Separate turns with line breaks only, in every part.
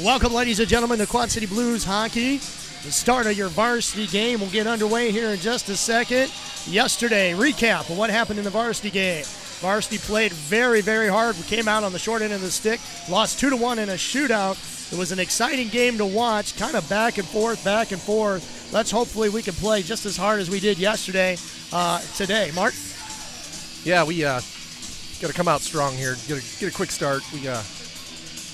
Welcome, ladies and gentlemen, to Quad City Blues Hockey. The start of your varsity game will get underway here in just a second. Yesterday, recap of what happened in the varsity game. Varsity played very, very hard. We came out on the short end of the stick, lost 2-1 in a shootout. It was an exciting game to watch, kind of back and forth, back and forth. Let's hopefully we can play just as hard as we did yesterday, today. Mark?
Yeah, we got to come out strong here. Get a quick start. We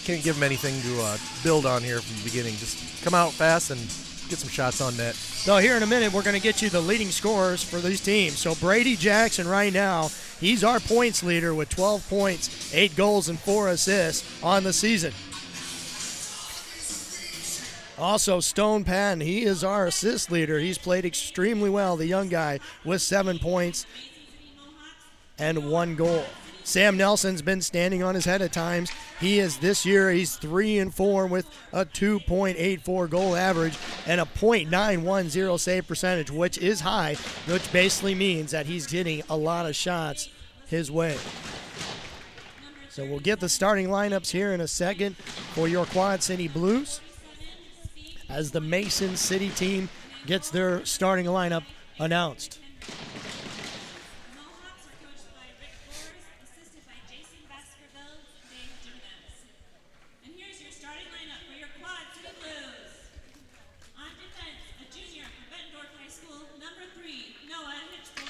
can't give them anything to build on here from the beginning. Just come out fast and get some shots on net.
So here in a minute, we're going to get you the leading scorers for these teams. So Brady Jackson right now, he's our points leader with 12 points, 8 goals, and 4 assists on the season. Also, Stone Patton, he is our assist leader. He's played extremely well, the young guy, with 7 points and 1 goal. Sam Nelson's been standing on his head at times. This year, he's 3-4 with a 2.84 goal average and a .910 save percentage, which is high, which basically means that he's getting a lot of shots his way. So we'll get the starting lineups here in a second for your Quad City Blues as the Mason City team gets their starting lineup announced.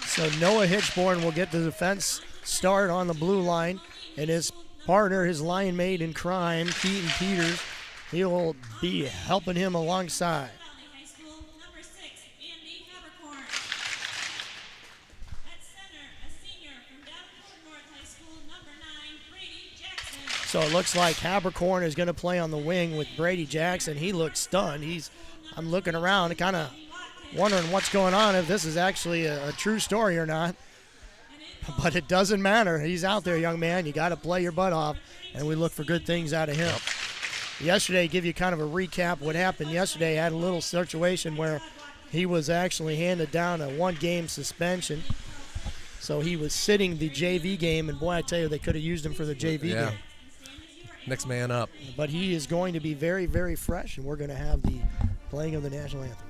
So Noah Hitchborn will get the defense start on the blue line, and his partner, his line mate in crime, Keaton Peters, he will be helping him alongside. So it looks like Habercorn is going to play on the wing with Brady Jackson. He looks stunned. I'm looking around, kind of wondering what's going on, if this is actually a true story or not. But it doesn't matter. He's out there, young man. You got to play your butt off, and we look for good things out of him. Yesterday, give you kind of a recap what happened yesterday. Had a little situation where he was actually handed down a 1-game suspension. So he was sitting the JV game, and boy, I tell you, they could have used him for the JV game.
Next man up.
But he is going to be very, very fresh, and we're going to have the playing of the national anthem.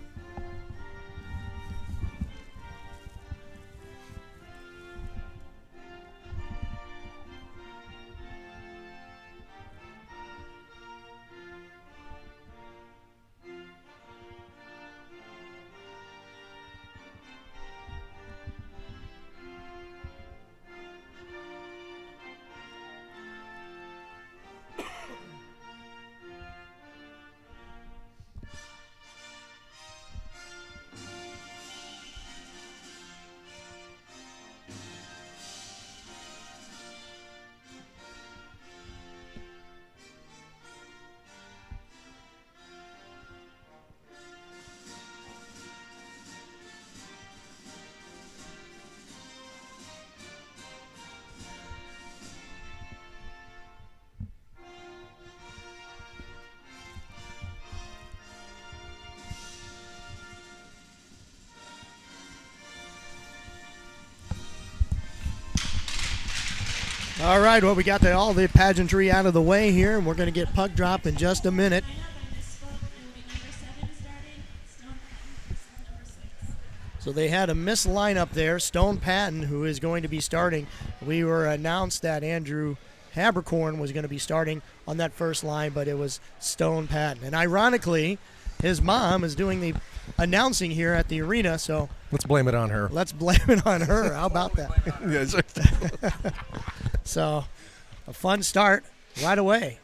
All right, well, we got all the pageantry out of the way here, and we're going to get puck drop in just a minute. So they had a missed lineup there. Stone Patton, who is going to be starting. We were announced that Andrew Habercorn was going to be starting on that first line, but it was Stone Patton. And ironically, his mom is doing the announcing here at the arena, so
let's blame it on her.
Let's blame it on her. How about that? So, a fun start right away.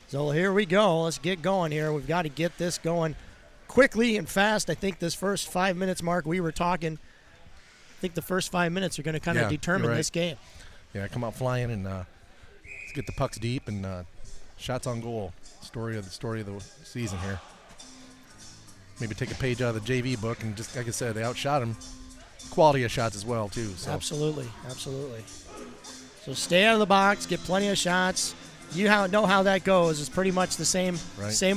So here we go. Let's get going here. We've got to get this going quickly and fast. I think this first 5 minutes, Mark, we were talking, I think the first 5 minutes are going to kind of determine this game.
Yeah, come out flying and let's get the pucks deep and shots on goal. Story of the season here. Maybe take a page out of the JV book and just, like I said, they outshot him. Quality of shots as well, too. So.
Absolutely, absolutely. So stay out of the box, get plenty of shots. You know how that goes. It's pretty much the same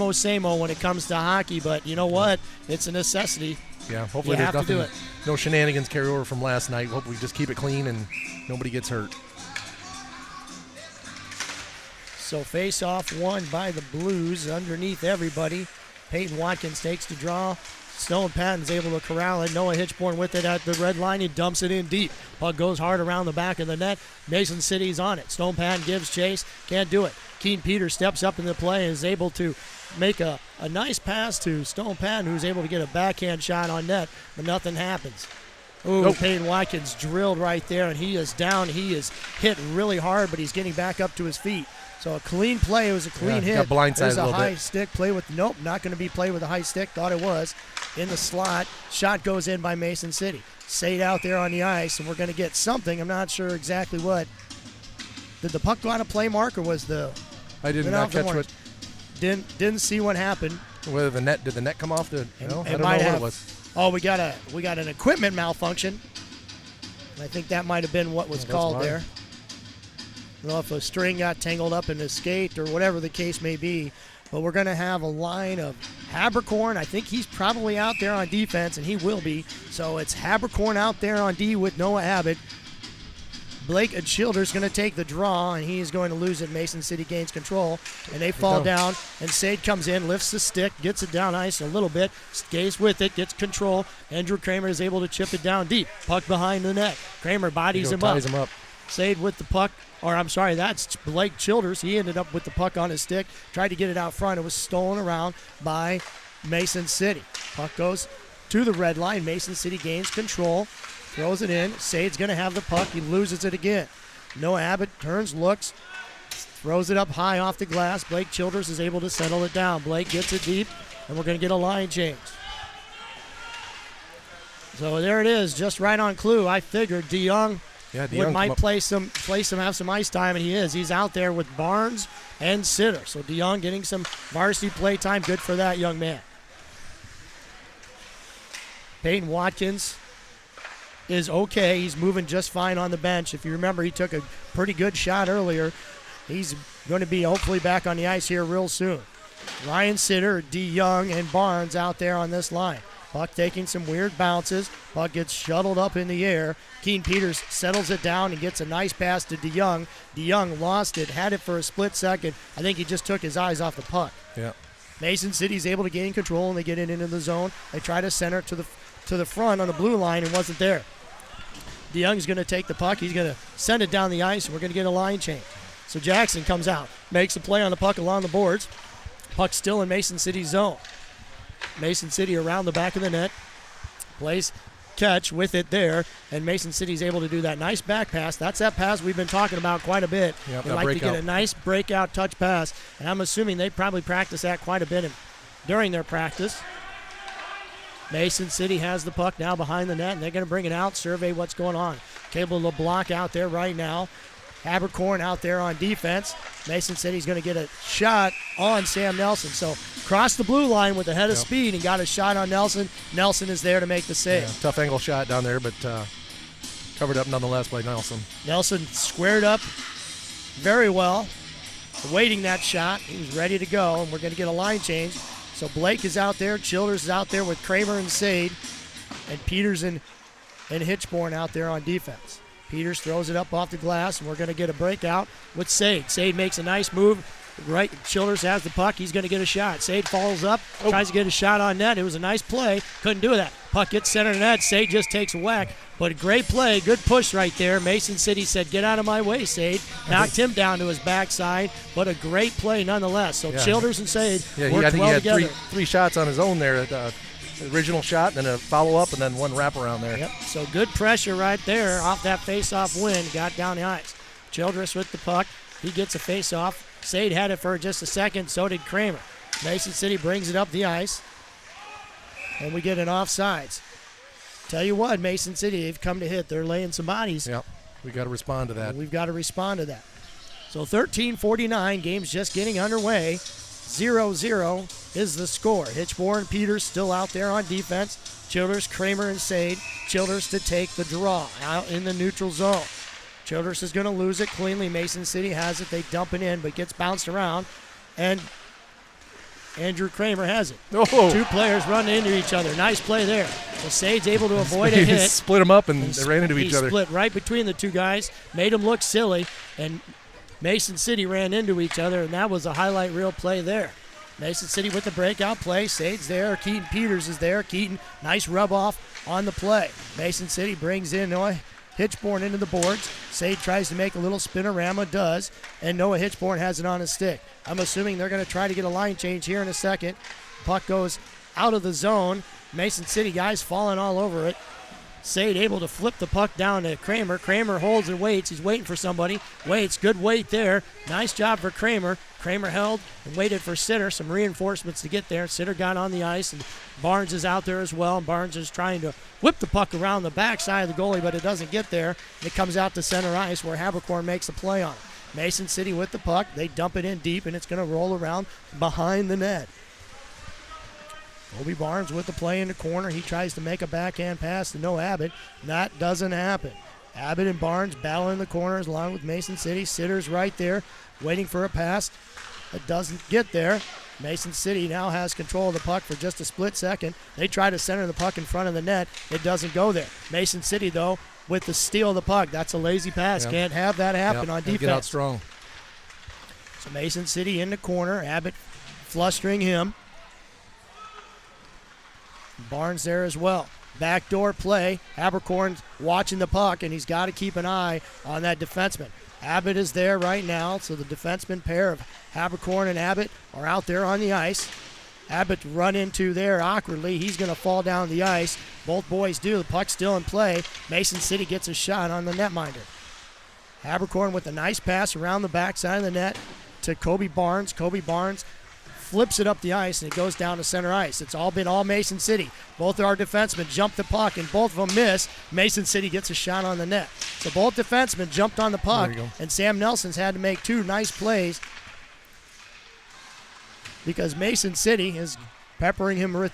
old when it comes to hockey. But you know what? It's a necessity.
Yeah, hopefully there's nothing, no shenanigans carry over from last night. Hopefully we just keep it clean and nobody gets hurt.
So face-off won by the Blues underneath everybody. Peyton Watkins takes the draw. Stone Patton's able to corral it. Noah Hitchborn with it at the red line. He dumps it in deep. Puck goes hard around the back of the net. Mason City's on it. Stone Patton gives chase. Can't do it. Keen Peters steps up in the play and is able to make a nice pass to Stone Patton, who's able to get a backhand shot on net, but nothing happens. Ooh,
Nope.
Peyton Watkins drilled right there, and he is down. He is hit really hard, but he's getting back up to his feet. So a clean play. It was a clean hit.
Got blindsided
There's
a
a
little
high
bit.
stick play with, nope, not going to be played with a high stick. Thought it was. In the slot. Shot goes in by Mason City. Sade out there on the ice, and we're going to get something. I'm not sure exactly what. Did the puck go out of play, Mark, or was the...
I did
went
not
off the
catch
horn? Didn't see what happened.
whether the net, did the net come off the, I don't know
might
what
have.
it was.
Oh, we got an equipment malfunction. And I think that might have been what was
That's
called
why.
there. I don't know if a string got tangled up in the skate or whatever the case may be. But we're going to have a line of Habercorn. I think he's probably out there on defense, and he will be. So it's Habercorn out there on D with Noah Abbott. Blake Childers going to take the draw, and he is going to lose it. Mason City gains control, and they fall down. And Sade comes in, lifts the stick, gets it down ice a little bit, stays with it, gets control. Andrew Kramer is able to chip it down deep. Puck behind the net. Kramer bodies him up.
Ties him up.
Sade with the puck, or I'm sorry, that's Blake Childers. He ended up with the puck on his stick, tried to get it out front. It was stolen around by Mason City. Puck goes to the red line. Mason City gains control, throws it in. Sade's going to have the puck. He loses it again. Noah Abbott turns, looks, throws it up high off the glass. Blake Childers is able to settle it down. Blake gets it deep, and we're going to get a line change. So there it is, just right on clue. I figured DeYoung might have some ice time, and he is. He's out there with Barnes and Sitter. So DeYoung getting some varsity play time. Good for that young man. Peyton Watkins is okay. He's moving just fine on the bench. If you remember, he took a pretty good shot earlier. He's going to be hopefully back on the ice here real soon. Ryan Sitter, DeYoung, and Barnes out there on this line. Puck taking some weird bounces. Puck gets shuttled up in the air. Keen Peters settles it down and gets a nice pass to DeYoung. DeYoung lost it, had it for a split second. I think he just took his eyes off the puck.
Yeah.
Mason City's able to gain control, and they get it into the zone. They try to center it to the front on the blue line, and wasn't there. DeYoung's going to take the puck. He's going to send it down the ice, and we're going to get a line change. So Jackson comes out, makes a play on the puck along the boards. Puck still in Mason City's zone. Mason City around the back of the net. Plays catch with it there, and Mason City's able to do that nice back pass. That's that pass we've been talking about quite a bit.
Yep,
They like to get a nice breakout touch pass, and I'm assuming they probably practice that quite a bit during their practice. Mason City has the puck now behind the net, and they're going to bring it out, survey what's going on. Cable LeBlanc out there right now. Habercorn out there on defense. Mason City's going to get a shot on Sam Nelson. So crossed the blue line with a head of speed and got a shot on Nelson. Nelson is there to make the save.
Yeah, tough angle shot down there, but covered up nonetheless by Nelson.
Nelson squared up very well, awaiting that shot. He was ready to go, and we're going to get a line change. So Blake is out there. Childers is out there with Kramer and Sade, and Peters and Hitchborn out there on defense. Peters throws it up off the glass, and we're going to get a breakout with Sade. Sade makes a nice move. Right, Childers has the puck. He's going to get a shot. Sade follows up, tries to get a shot on net. It was a nice play. Couldn't do that. Puck gets center net. Sade just takes a whack. But a great play. Good push right there. Mason City said, "Get out of my way, Sade." Knocked him down to his backside. But a great play nonetheless. So Childers and Sade worked
I think
well
he had
together.
three shots on his own there. Original shot, then a follow-up, and then one wraparound there.
Yep, so good pressure right there off that face-off win. Got down the ice. Childress with the puck. He gets a face-off. Sade had it for just a second, so did Kramer. Mason City brings it up the ice, and we get an offsides. Tell you what, Mason City, they've come to hit. They're laying some bodies.
Yep, we got to respond to that.
We've got to respond to that. So 13:49, game's just getting underway. 0-0 is the score. Hitchborn, Peters still out there on defense. Childers, Kramer, and Sade. Childers to take the draw out in the neutral zone. Childers is going to lose it cleanly. Mason City has it. They dump it in, but gets bounced around. And Andrew Kramer has it.
Oh.
Two players run into each other. Nice play there. So Sade's able to avoid a
He
hit.
split them up, and they ran into each other.
He split right between the two guys, made them look silly, and Mason City ran into each other, and that was a highlight reel play there. Mason City with the breakout play. Sade's there. Keaton Peters is there. Keaton, nice rub off on the play. Mason City brings in Noah Hitchborn into the boards. Sade tries to make a little spinorama, does, and Noah Hitchborn has it on his stick. I'm assuming they're going to try to get a line change here in a second. Puck goes out of the zone. Mason City guys falling all over it. Sade able to flip the puck down to Kramer. Kramer holds and waits. He's waiting for somebody. Waits. Good wait there. Nice job for Kramer. Kramer held and waited for Sitter. Some reinforcements to get there. Sitter got on the ice, and Barnes is out there as well. And Barnes is trying to whip the puck around the backside of the goalie, but it doesn't get there. And it comes out to center ice where Habercorn makes a play on it. Mason City with the puck. They dump it in deep, and it's going to roll around behind the net. Kobe Barnes with the play in the corner. He tries to make a backhand pass to Noah Abbott. That doesn't happen. Abbott and Barnes battle in the corners along with Mason City. Sitter's right there waiting for a pass. It doesn't get there. Mason City now has control of the puck for just a split second. They try to center the puck in front of the net. It doesn't go there. Mason City, though, with the steal of the puck. That's a lazy pass. Yep. Can't have that happen on defense.
Get out strong.
So Mason City in the corner. Abbott flustering him. Barnes there as well. Backdoor play. Habercorn's watching the puck, and he's got to keep an eye on that defenseman. Abbott is there right now, so the defenseman pair of Habercorn and Abbott are out there on the ice. Abbott run into there awkwardly. He's going to fall down the ice. Both boys do. The puck's still in play. Mason City gets a shot on the netminder. Habercorn with a nice pass around the backside of the net to Kobe Barnes. Kobe Barnes flips it up the ice, and it goes down to center ice. It's all been all Mason City. Both of our defensemen jump the puck, and both of them miss. Mason City gets a shot on the net. So both defensemen jumped on the puck, and Sam Nelson's had to make two nice plays because Mason City is peppering him with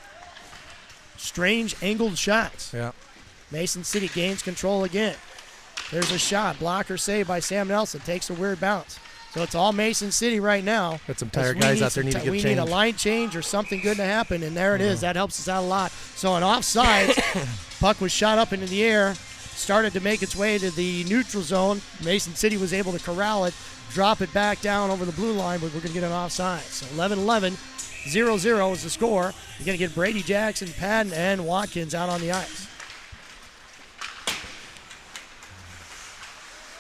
strange angled shots.
Yeah.
Mason City gains control again. There's a shot. Blocker save by Sam Nelson. Takes a weird bounce. So it's all Mason City right now.
Got some tired guys out there need to get changed.
We need a line change or something good to happen, and there it is. That helps us out a lot. So on offsides, puck was shot up into the air, started to make its way to the neutral zone. Mason City was able to corral it, drop it back down over the blue line, but we're going to get an offside. So 11-11, 0-0 is the score. You're going to get Brady Jackson, Patton, and Watkins out on the ice.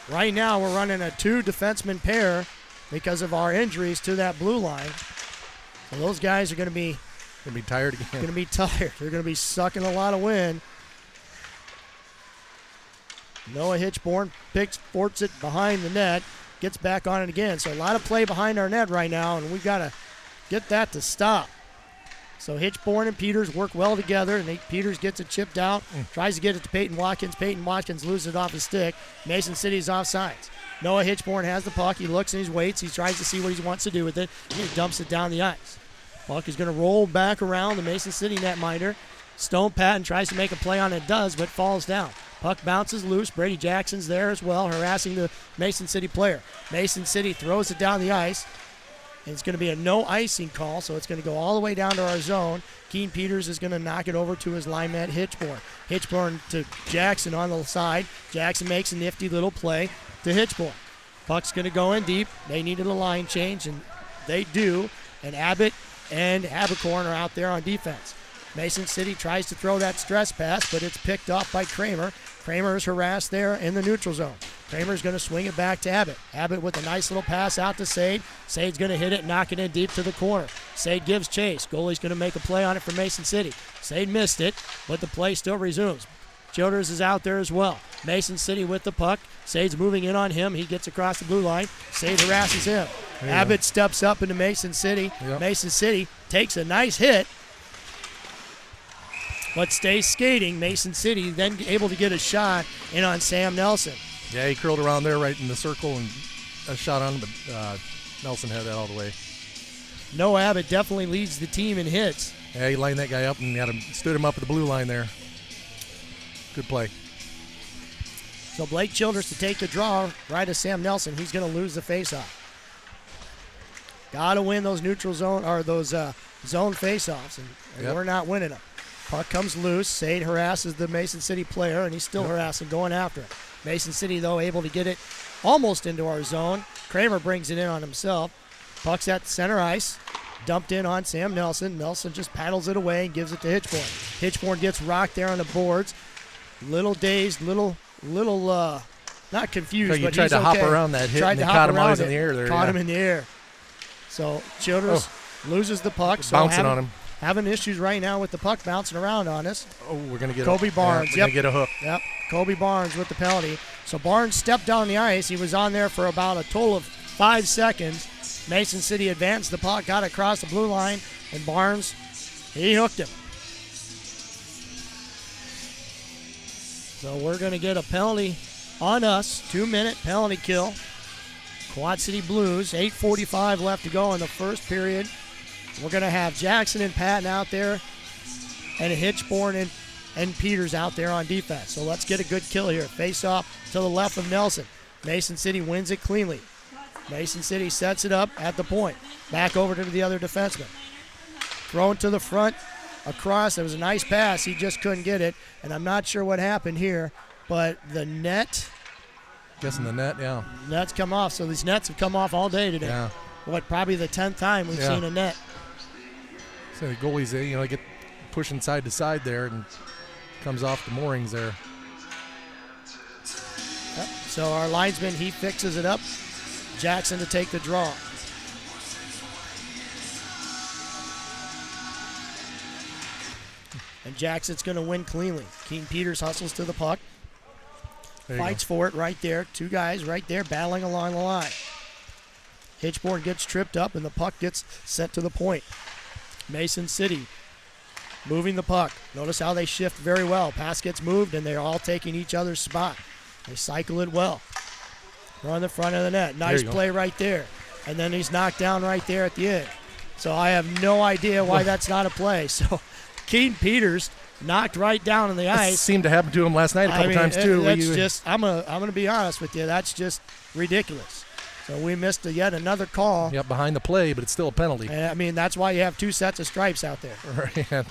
Right now, we're running a two-defenseman pair because of our injuries to that blue line. So those guys are going to be
tired again.
Going to be tired. They're going to be sucking a lot of wind. Noah Hitchborn forts it behind the net, gets back on it again. So a lot of play behind our net right now, and we've got to get that to stop. So Hitchborn and Peters work well together, and Peters gets it chipped out, tries to get it to Peyton Watkins. Peyton Watkins loses it off his stick. Mason City's offsides. Noah Hitchborn has the puck. He looks and he waits. He tries to see what he wants to do with it, and he dumps it down the ice. Puck is going to roll back around the Mason City netminder. Stone Patton tries to make a play on it, does, but falls down. Puck bounces loose. Brady Jackson's there as well, harassing the Mason City player. Mason City throws it down the ice. And it's going to be a no icing call, so it's going to go all the way down to our zone. Keen Peters is going to knock it over to his lineman, Hitchborn. Hitchborn to Jackson on the side. Jackson makes a nifty little play to Hitchborn. Puck's going to go in deep. They needed a line change, and they do. And Abbott and Habercorn are out there on defense. Mason City tries to throw that stress pass, but it's picked off by Kramer. Kramer is harassed there in the neutral zone. Kramer's going to swing it back to Abbott. Abbott with a nice little pass out to Sade. Sade's going to hit it, knock it in deep to the corner. Sade gives chase. Goalie's going to make a play on it for Mason City. Sade missed it, but the play still resumes. Childers is out there as well. Mason City with the puck. Sade's moving in on him. He gets across the blue line. Sade harasses him. Abbott steps up into Mason City. Yep. Mason City takes a nice hit, but stays skating. Mason City then able to get a shot in on Sam Nelson.
Yeah, he curled around there right in the circle and a shot on him, but Nelson had that all the way.
Noah Abbott definitely leads the team in hits.
Yeah, he lined that guy up and stood him up at the blue line there. Good play.
So Blake Childers to take the draw right as Sam Nelson. He's going to lose the faceoff. Got to win those neutral zone or those zone faceoffs, and we're not winning them. Puck comes loose. Sade harasses the Mason City player, and he's still harassing, going after it. Mason City, though, able to get it almost into our zone. Kramer brings it in on himself. Puck's at center ice. Dumped in on Sam Nelson. Nelson just paddles it away and gives it to Hitchborn. Hitchborn gets rocked there on the boards. Little dazed, little not confused,
So you
but
tried
he's
to
okay.
hop around that hit
Tried
and
to
they
hop
caught him while he
around
was in
it.
the air there.
Caught
yeah.
him in the air. So Childress loses the puck. So
Bouncing on him.
Having issues right now with the puck bouncing around on us.
Oh, we're going to get
Kobe Barnes.
we're going to get a hook.
Yep, Kobe Barnes with the penalty. So Barnes stepped down the ice. He was on there for about a total of 5 seconds. Mason City advanced the puck, got across the blue line, and Barnes, he hooked him. So we're going to get a penalty on us, 2-minute penalty kill. Quad City Blues, 8:45 left to go in the first period. We're going to have Jackson and Patton out there and Hitchborn and Peters out there on defense. So let's get a good kill here. Face off to the left of Nelson. Mason City wins it cleanly. Mason City sets it up at the point. Back over to the other defenseman. Thrown to the front, across. It was a nice pass. He just couldn't get it. And I'm not sure what happened here, but the net.
Guessing the net, yeah.
Nets come off. So these nets have come off all day today.
Yeah.
Probably the 10th time we've seen a net.
So the goalies, they get pushing side to side there and comes off the moorings there.
Yep. So our linesman, he fixes it up. Jackson to take the draw. And Jackson's going to win cleanly. Keaton Peters hustles to the puck. Fights for it right there. Two guys right there battling along the line. Hitchborn gets tripped up and the puck gets sent to the point. Mason City moving the puck. Notice how they shift very well. Pass gets moved and they're all taking each other's spot. They cycle it well. We're on the front of the net. Nice play right there. And then he's knocked down right there at the end. So I have no idea why that's not a play. So Keaton Peters knocked right down on the ice.
That seemed to happen to him last night a couple times too.
I'm gonna be honest with you. That's just ridiculous. So we missed yet another call.
Yep, behind the play, but it's still a penalty.
And that's why you have 2 sets of stripes out there.
Right.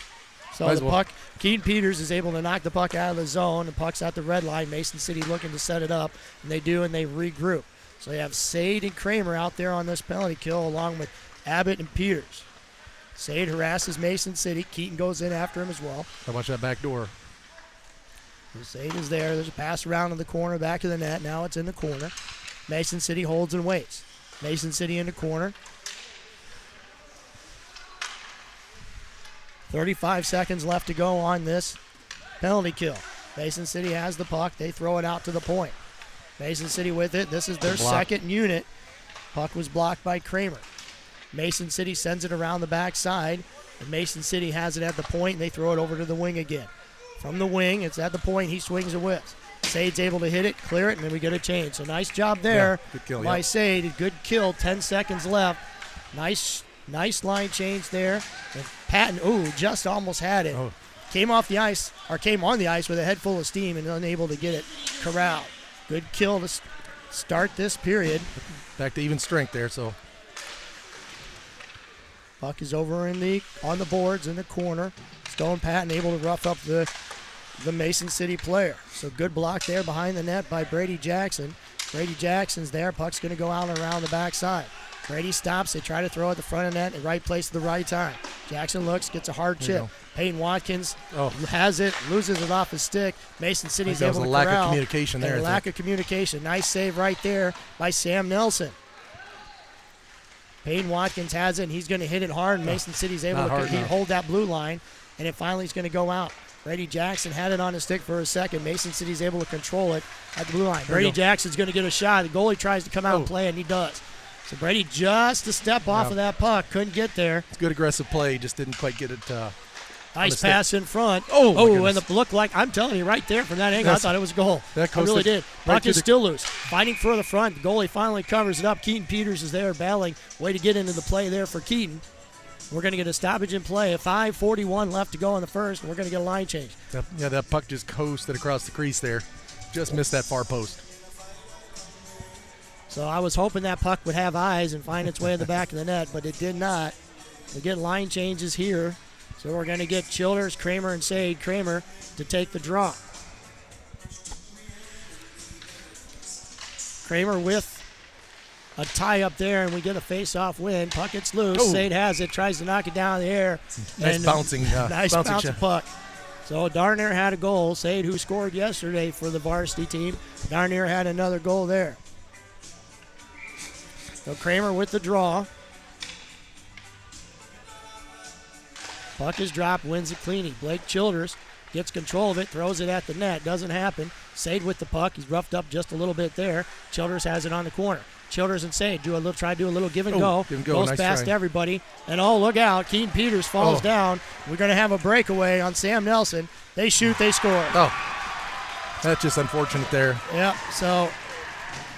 So the puck, Keaton Peters is able to knock the puck out of the zone. The puck's at the red line. Mason City looking to set it up, and they do, and they regroup. So you have Sade and Kramer out there on this penalty kill along with Abbott and Peters. Sade harasses Mason City. Keaton goes in after him as well.
How about that back door?
So Sade is there. There's a pass around in the corner, back of the net. Now it's in the corner. Mason City holds and waits. Mason City in the corner. 35 seconds left to go on this penalty kill. Mason City has the puck. They throw it out to the point. Mason City with it. This is their second unit. Puck was blocked by Kramer. Mason City sends it around the backside. And Mason City has it at the point, and they throw it over to the wing again. From the wing, it's at the point. He swings a whiff. Sade's able to hit it, clear it, and then we get a change. So nice job there by Sade. Good kill, 10 seconds left. Nice line change there. And Patton, just almost had it. Came on the ice with a head full of steam and unable to get it corralled. Good kill to start this period.
Back to even strength there, so.
Puck is over on the boards in the corner. Stone Patton able to rough up the Mason City player. So good block there behind the net by Brady Jackson. Brady Jackson's there. Puck's going to go out and around the backside. Brady stops. They try to throw at the front of the net in the right place at the right time. Jackson looks, gets a hard chip. Peyton Watkins has it, loses it off his stick. Mason City's able to corral.
Lack of communication there.
Lack of communication. Nice save right there by Sam Nelson. Peyton Watkins has it, and he's going to hit it hard. And Mason City's able to hold that blue line, and it finally is going to go out. Brady Jackson had it on his stick for a second. Mason City's able to control it at the blue line. Brady Jackson's going to get a shot. The goalie tries to come out and play, and he does. So Brady just a step off of that puck. Couldn't get there.
It's good aggressive play. Just didn't quite get it.
Nice pass in front. And the look like, I'm telling you, right there from that angle, I thought it was a goal. I really did. Puck is still loose. Fighting for the front. The goalie finally covers it up. Keaton Peters is there battling. Way to get into the play there for Keaton. We're going to get a stoppage in play. 5:41 left to go in the first, and we're going to get a line change.
That puck just coasted across the crease there. Just missed that far post.
So I was hoping that puck would have eyes and find its way in the back of the net, but it did not. We get line changes here. So we're going to get Childers, Kramer, and Sade. Kramer to take the draw. Kramer with a tie up there, and we get a face-off win. Puck gets loose.
Oh.
Sade has it, tries to knock it down in the air.
Nice bouncing.
Nice bouncing
shot.
puck. So Darnay had a goal. Sade, who scored yesterday for the varsity team, Darnay had another goal there. So Kramer with the draw. Puck is dropped, wins it cleanly. Blake Childers gets control of it, throws it at the net. Doesn't happen. Sade with the puck. He's roughed up just a little bit there. Childers has it on the corner. Childers and Sade do a little give and go. Goes
nice
past
try.
everybody. And look out. Keen Peters falls down. We're going to have a breakaway on Sam Nelson. They shoot, they score.
Oh, that's just unfortunate there.
Yep, so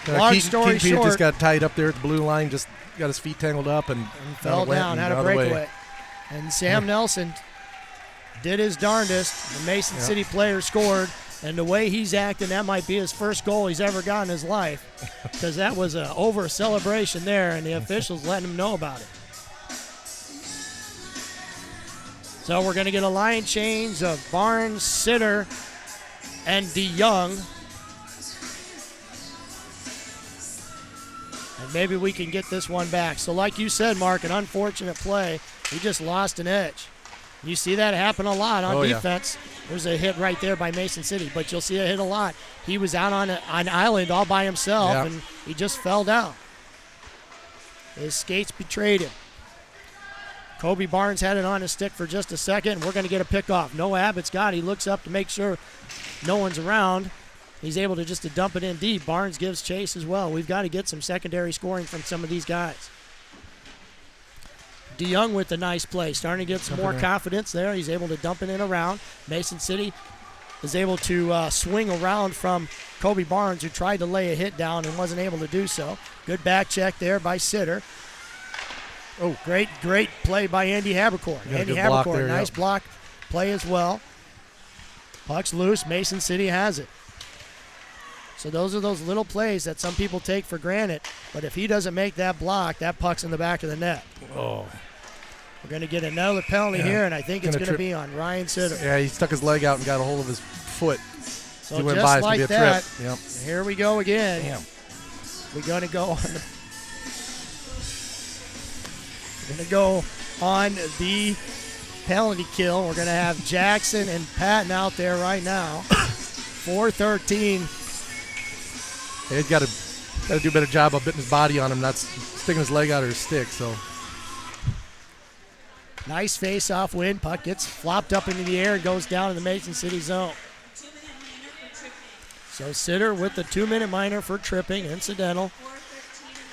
long story
Keen Peters
short.
just got tied up there at the blue line, just got his feet tangled up and
fell down, had a
out of the way.
breakaway. And Sam Nelson did his darndest. The Mason City player scored. And the way he's acting, that might be his first goal he's ever got in his life, because that was an over celebration there, and the officials letting him know about it. So we're going to get a line change of Barnes, Sitter, and DeYoung. And maybe we can get this one back. So like you said, Mark, an unfortunate play. He just lost an edge. You see that happen a lot on defense. Yeah. There's a hit right there by Mason City, but you'll see it hit a lot. He was out on an island all by himself, and he just fell down. His skates betrayed him. Kobe Barnes had it on his stick for just a second. We're going to get a pickoff. Noah Abbott's got it. He looks up to make sure no one's around. He's able to just to dump it in deep. Barnes gives chase as well. We've got to get some secondary scoring from some of these guys. DeYoung with a nice play, starting to get some more confidence there. He's able to dump it in around. Mason City is able to swing around from Kobe Barnes, who tried to lay a hit down and wasn't able to do so. Good back check there by Sitter. Oh, great play by Andy Habercorn. Andy Habercorn, nice block play as well. Puck's loose. Mason City has it. So those are those little plays that some people take for granted. But if he doesn't make that block, that puck's in the back of the net.
Oh.
We're going to get another penalty here, and I think it's going to be on Ryan Sitter.
Yeah, he stuck his leg out and got a hold of his foot.
So just like that,
yep.
Here we go again.
Damn.
We're going to go on the penalty kill. We're going to have Jackson and Patton out there right now. 4:13.
He's got to do a better job of putting his body on him, not sticking his leg out of his stick. So
nice face-off win. Puck gets flopped up into the air and goes down in the Mason City zone. So Sitter with the 2-minute minor for tripping, incidental.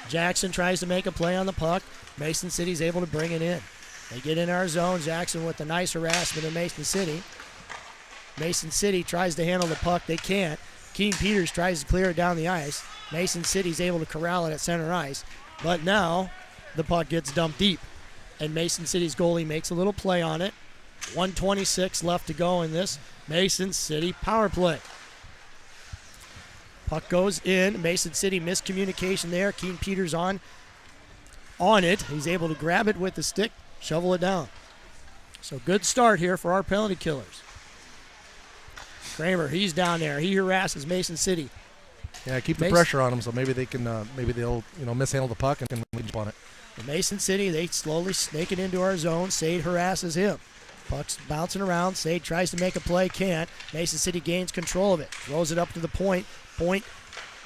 Jackson tries to make a play on the puck. Mason City's able to bring it in. They get in our zone. Jackson with a nice harassment of Mason City. Mason City tries to handle the puck. They can't. Keen Peters tries to clear it down the ice. Mason City's able to corral it at center ice. But now the puck gets dumped deep. And Mason City's goalie makes a little play on it. 1:26 left to go in this Mason City power play. Puck goes in. Mason City miscommunication there. Keen Peters on it. He's able to grab it with the stick, shovel it down. So good start here for our penalty killers. Kramer, he's down there. He harasses Mason City.
Yeah, keep the pressure on them, so maybe they can, maybe they'll, mishandle the puck and can jump on it.
Mason City, they slowly snake it into our zone. Sade harasses him. Puck's bouncing around. Sade tries to make a play, can't. Mason City gains control of it. Throws it up to the point. Point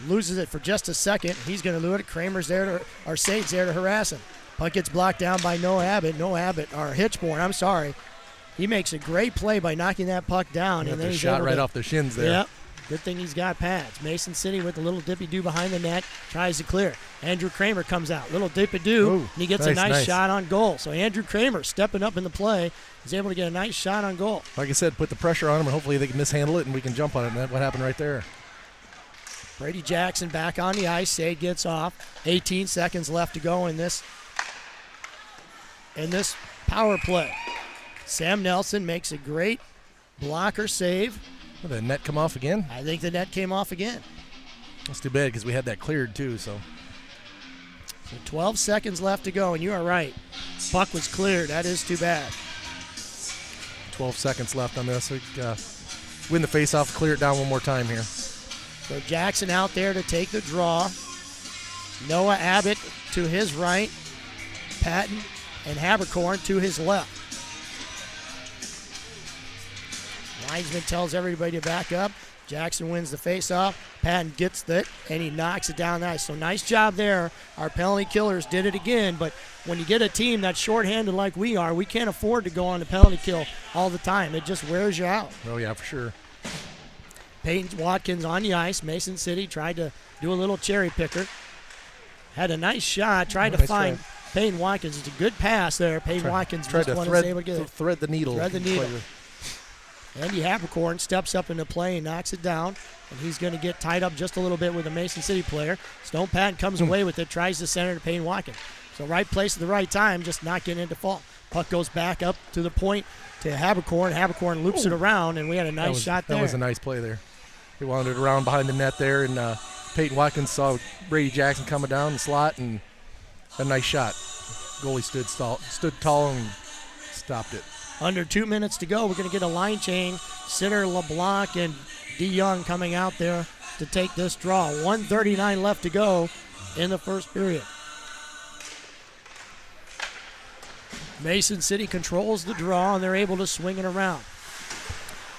loses it for just a second. He's going to lose it. Kramer's there, or Sade's there to harass him. Puck gets blocked down by Noah Abbott, or Hitchborn, I'm sorry. He makes a great play by knocking that puck down. And then he's
shot right off the shins there.
Yep. Good thing he's got pads. Mason City with a little dippy-doo behind the net, tries to clear. Andrew Kramer comes out. Little dippy-doo, and he gets a nice shot on goal. So Andrew Kramer stepping up in the play is able to get a nice shot on goal.
Like I said, put the pressure on him, and hopefully they can mishandle it, and we can jump on it. And that's what happened right there.
Brady Jackson back on the ice. Sade gets off. 18 seconds left to go in this power play. Sam Nelson makes a great blocker save.
Did the net come off again?
I think the net came off again.
That's too bad because we had that cleared too. So
12 seconds left to go, and you are right. Puck was cleared. That is too bad.
12 seconds left on this. We win the faceoff, clear it down one more time here.
So Jackson out there to take the draw. Noah Abbott to his right. Patton and Habercorn to his left. Linesman tells everybody to back up. Jackson wins the face-off. Patton gets it, and he knocks it down nice. So nice job there. Our penalty killers did it again, but when you get a team that's shorthanded like we are, we can't afford to go on the penalty kill all the time. It just wears you out.
Oh, yeah, for sure.
Peyton Watkins on the ice. Mason City tried to do a little cherry picker. Had a nice shot. Tried to find Peyton Watkins. It's a good pass there. Peyton Watkins
tried
just
to
was able to get it.
Thread the needle.
Thread the needle. Andy Habercorn steps up into play and knocks it down, and he's going to get tied up just a little bit with a Mason City player. Stone Patton comes away with it, tries to center to Peyton Watkins. So right place at the right time, just not getting into fault. Puck goes back up to the point to Habercorn. Habercorn loops it around, and we had a nice shot there.
That was a nice play there. He wandered around behind the net there, and Peyton Watkins saw Brady Jackson coming down the slot, and a nice shot. Goalie stood tall and stopped it.
Under 2 minutes to go, we're going to get a line change. Sitter, LeBlanc, and DeYoung coming out there to take this draw. 1:39 left to go in the first period. Mason City controls the draw, and they're able to swing it around.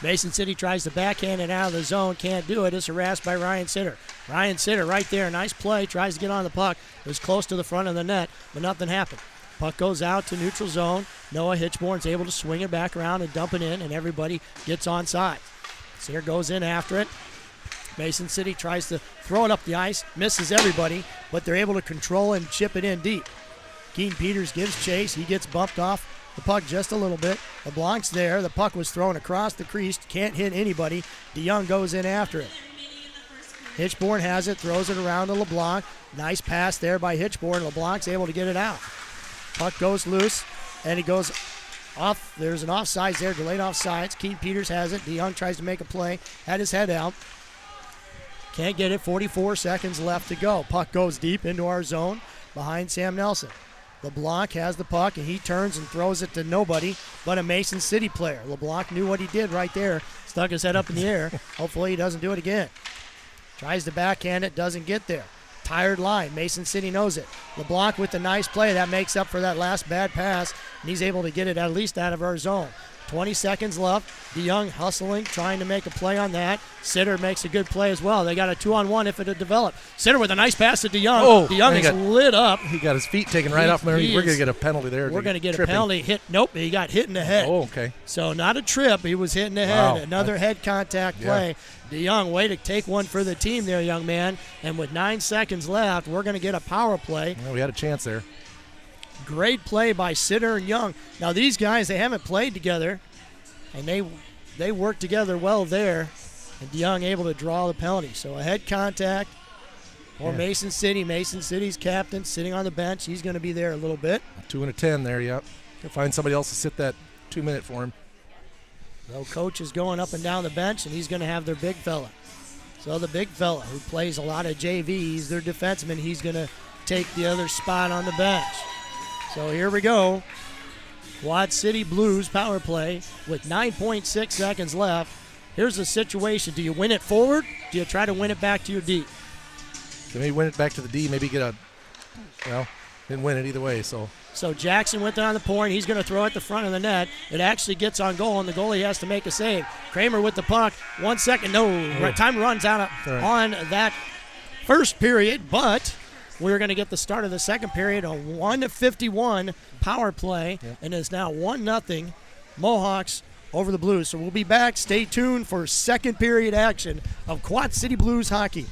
Mason City tries to backhand it out of the zone. Can't do it. It's harassed by Ryan Sitter. Ryan Sitter right there. Nice play. Tries to get on the puck. It was close to the front of the net, but nothing happened. Puck goes out to neutral zone. Noah Hitchborn's able to swing it back around and dump it in, and everybody gets onside. Sitter goes in after it. Mason City tries to throw it up the ice. Misses everybody, but they're able to control and chip it in deep. Keaton Peters gives chase. He gets bumped off the puck just a little bit. LeBlanc's there. The puck was thrown across the crease. Can't hit anybody. DeYoung goes in after it. Hitchborn has it. Throws it around to LeBlanc. Nice pass there by Hitchborn. LeBlanc's able to get it out. Puck goes loose, and it goes off. There's an offsides there. Delayed offsides. Keaton Peters has it. DeYoung tries to make a play. Had his head out. Can't get it. 44 seconds left to go. Puck goes deep into our zone behind Sam Nelson. LeBlanc has the puck, and he turns and throws it to nobody but a Mason City player. LeBlanc knew what he did right there. Stuck his head up in the air. Hopefully he doesn't do it again. Tries to backhand it. Doesn't get there. Tired line. Mason City knows it. LeBlanc with a nice play. That makes up for that last bad pass, and he's able to get it at least out of our zone. 20 seconds left. DeYoung hustling, trying to make a play on that. Sitter makes a good play as well. They got a 2-on-1 if it had developed. Sitter with a nice pass to DeYoung.
Oh,
DeYoung is lit up.
He got his feet taken right off. We're going to get a penalty there.
We're going to get a penalty. Nope, he got hit in the head.
Oh, okay.
So not a trip. He was hit in the head. Another head contact play. DeYoung, way to take one for the team there, young man. And with 9 seconds left, we're going to get a power play.
Well, we had a chance there.
Great play by Sitter and Young. Now these guys, they haven't played together, and they work together well there. And DeYoung able to draw the penalty. So a head contact for Mason City. Mason City's captain sitting on the bench. He's going to be there a little bit.
2 and a 10 there, yep. Can find somebody else to sit that 2 minute for him.
So coach is going up and down the bench, and he's going to have their big fella. So the big fella who plays a lot of JV, he's their defenseman. He's going to take the other spot on the bench. So here we go. Quad City Blues power play with 9.6 seconds left. Here's the situation. Do you win it forward? Do you try to win it back to your D?
So maybe win it back to the D, maybe get didn't win it either way. So
Jackson went down the point. He's going to throw it at the front of the net. It actually gets on goal, and the goalie has to make a save. Kramer with the puck. 1 second. No, time runs out on that first period, but we're going to get the start of the second period, a 1:51 power play, and it's now 1-0 Mohawks over the Blues. So we'll be back. Stay tuned for second period action of Quad City Blues hockey.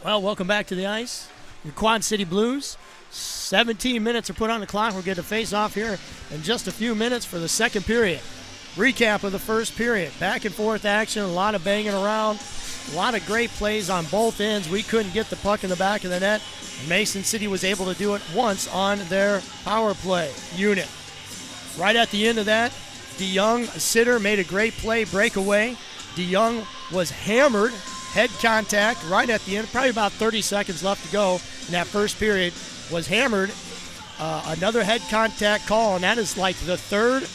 Well, welcome back to the ice. Your Quad City Blues. 17 minutes are put on the clock. We'll get a face-off here in just a few minutes for the second period. Recap of the first period. Back and forth action, a lot of banging around, a lot of great plays on both ends. We couldn't get the puck in the back of the net. Mason City was able to do it once on their power play unit. Right at the end of that, DeYoung, a sitter, made a great play, breakaway. DeYoung was hammered, head contact right at the end, probably about 30 seconds left to go in that first period, was hammered. Another head contact call, and that is like the third,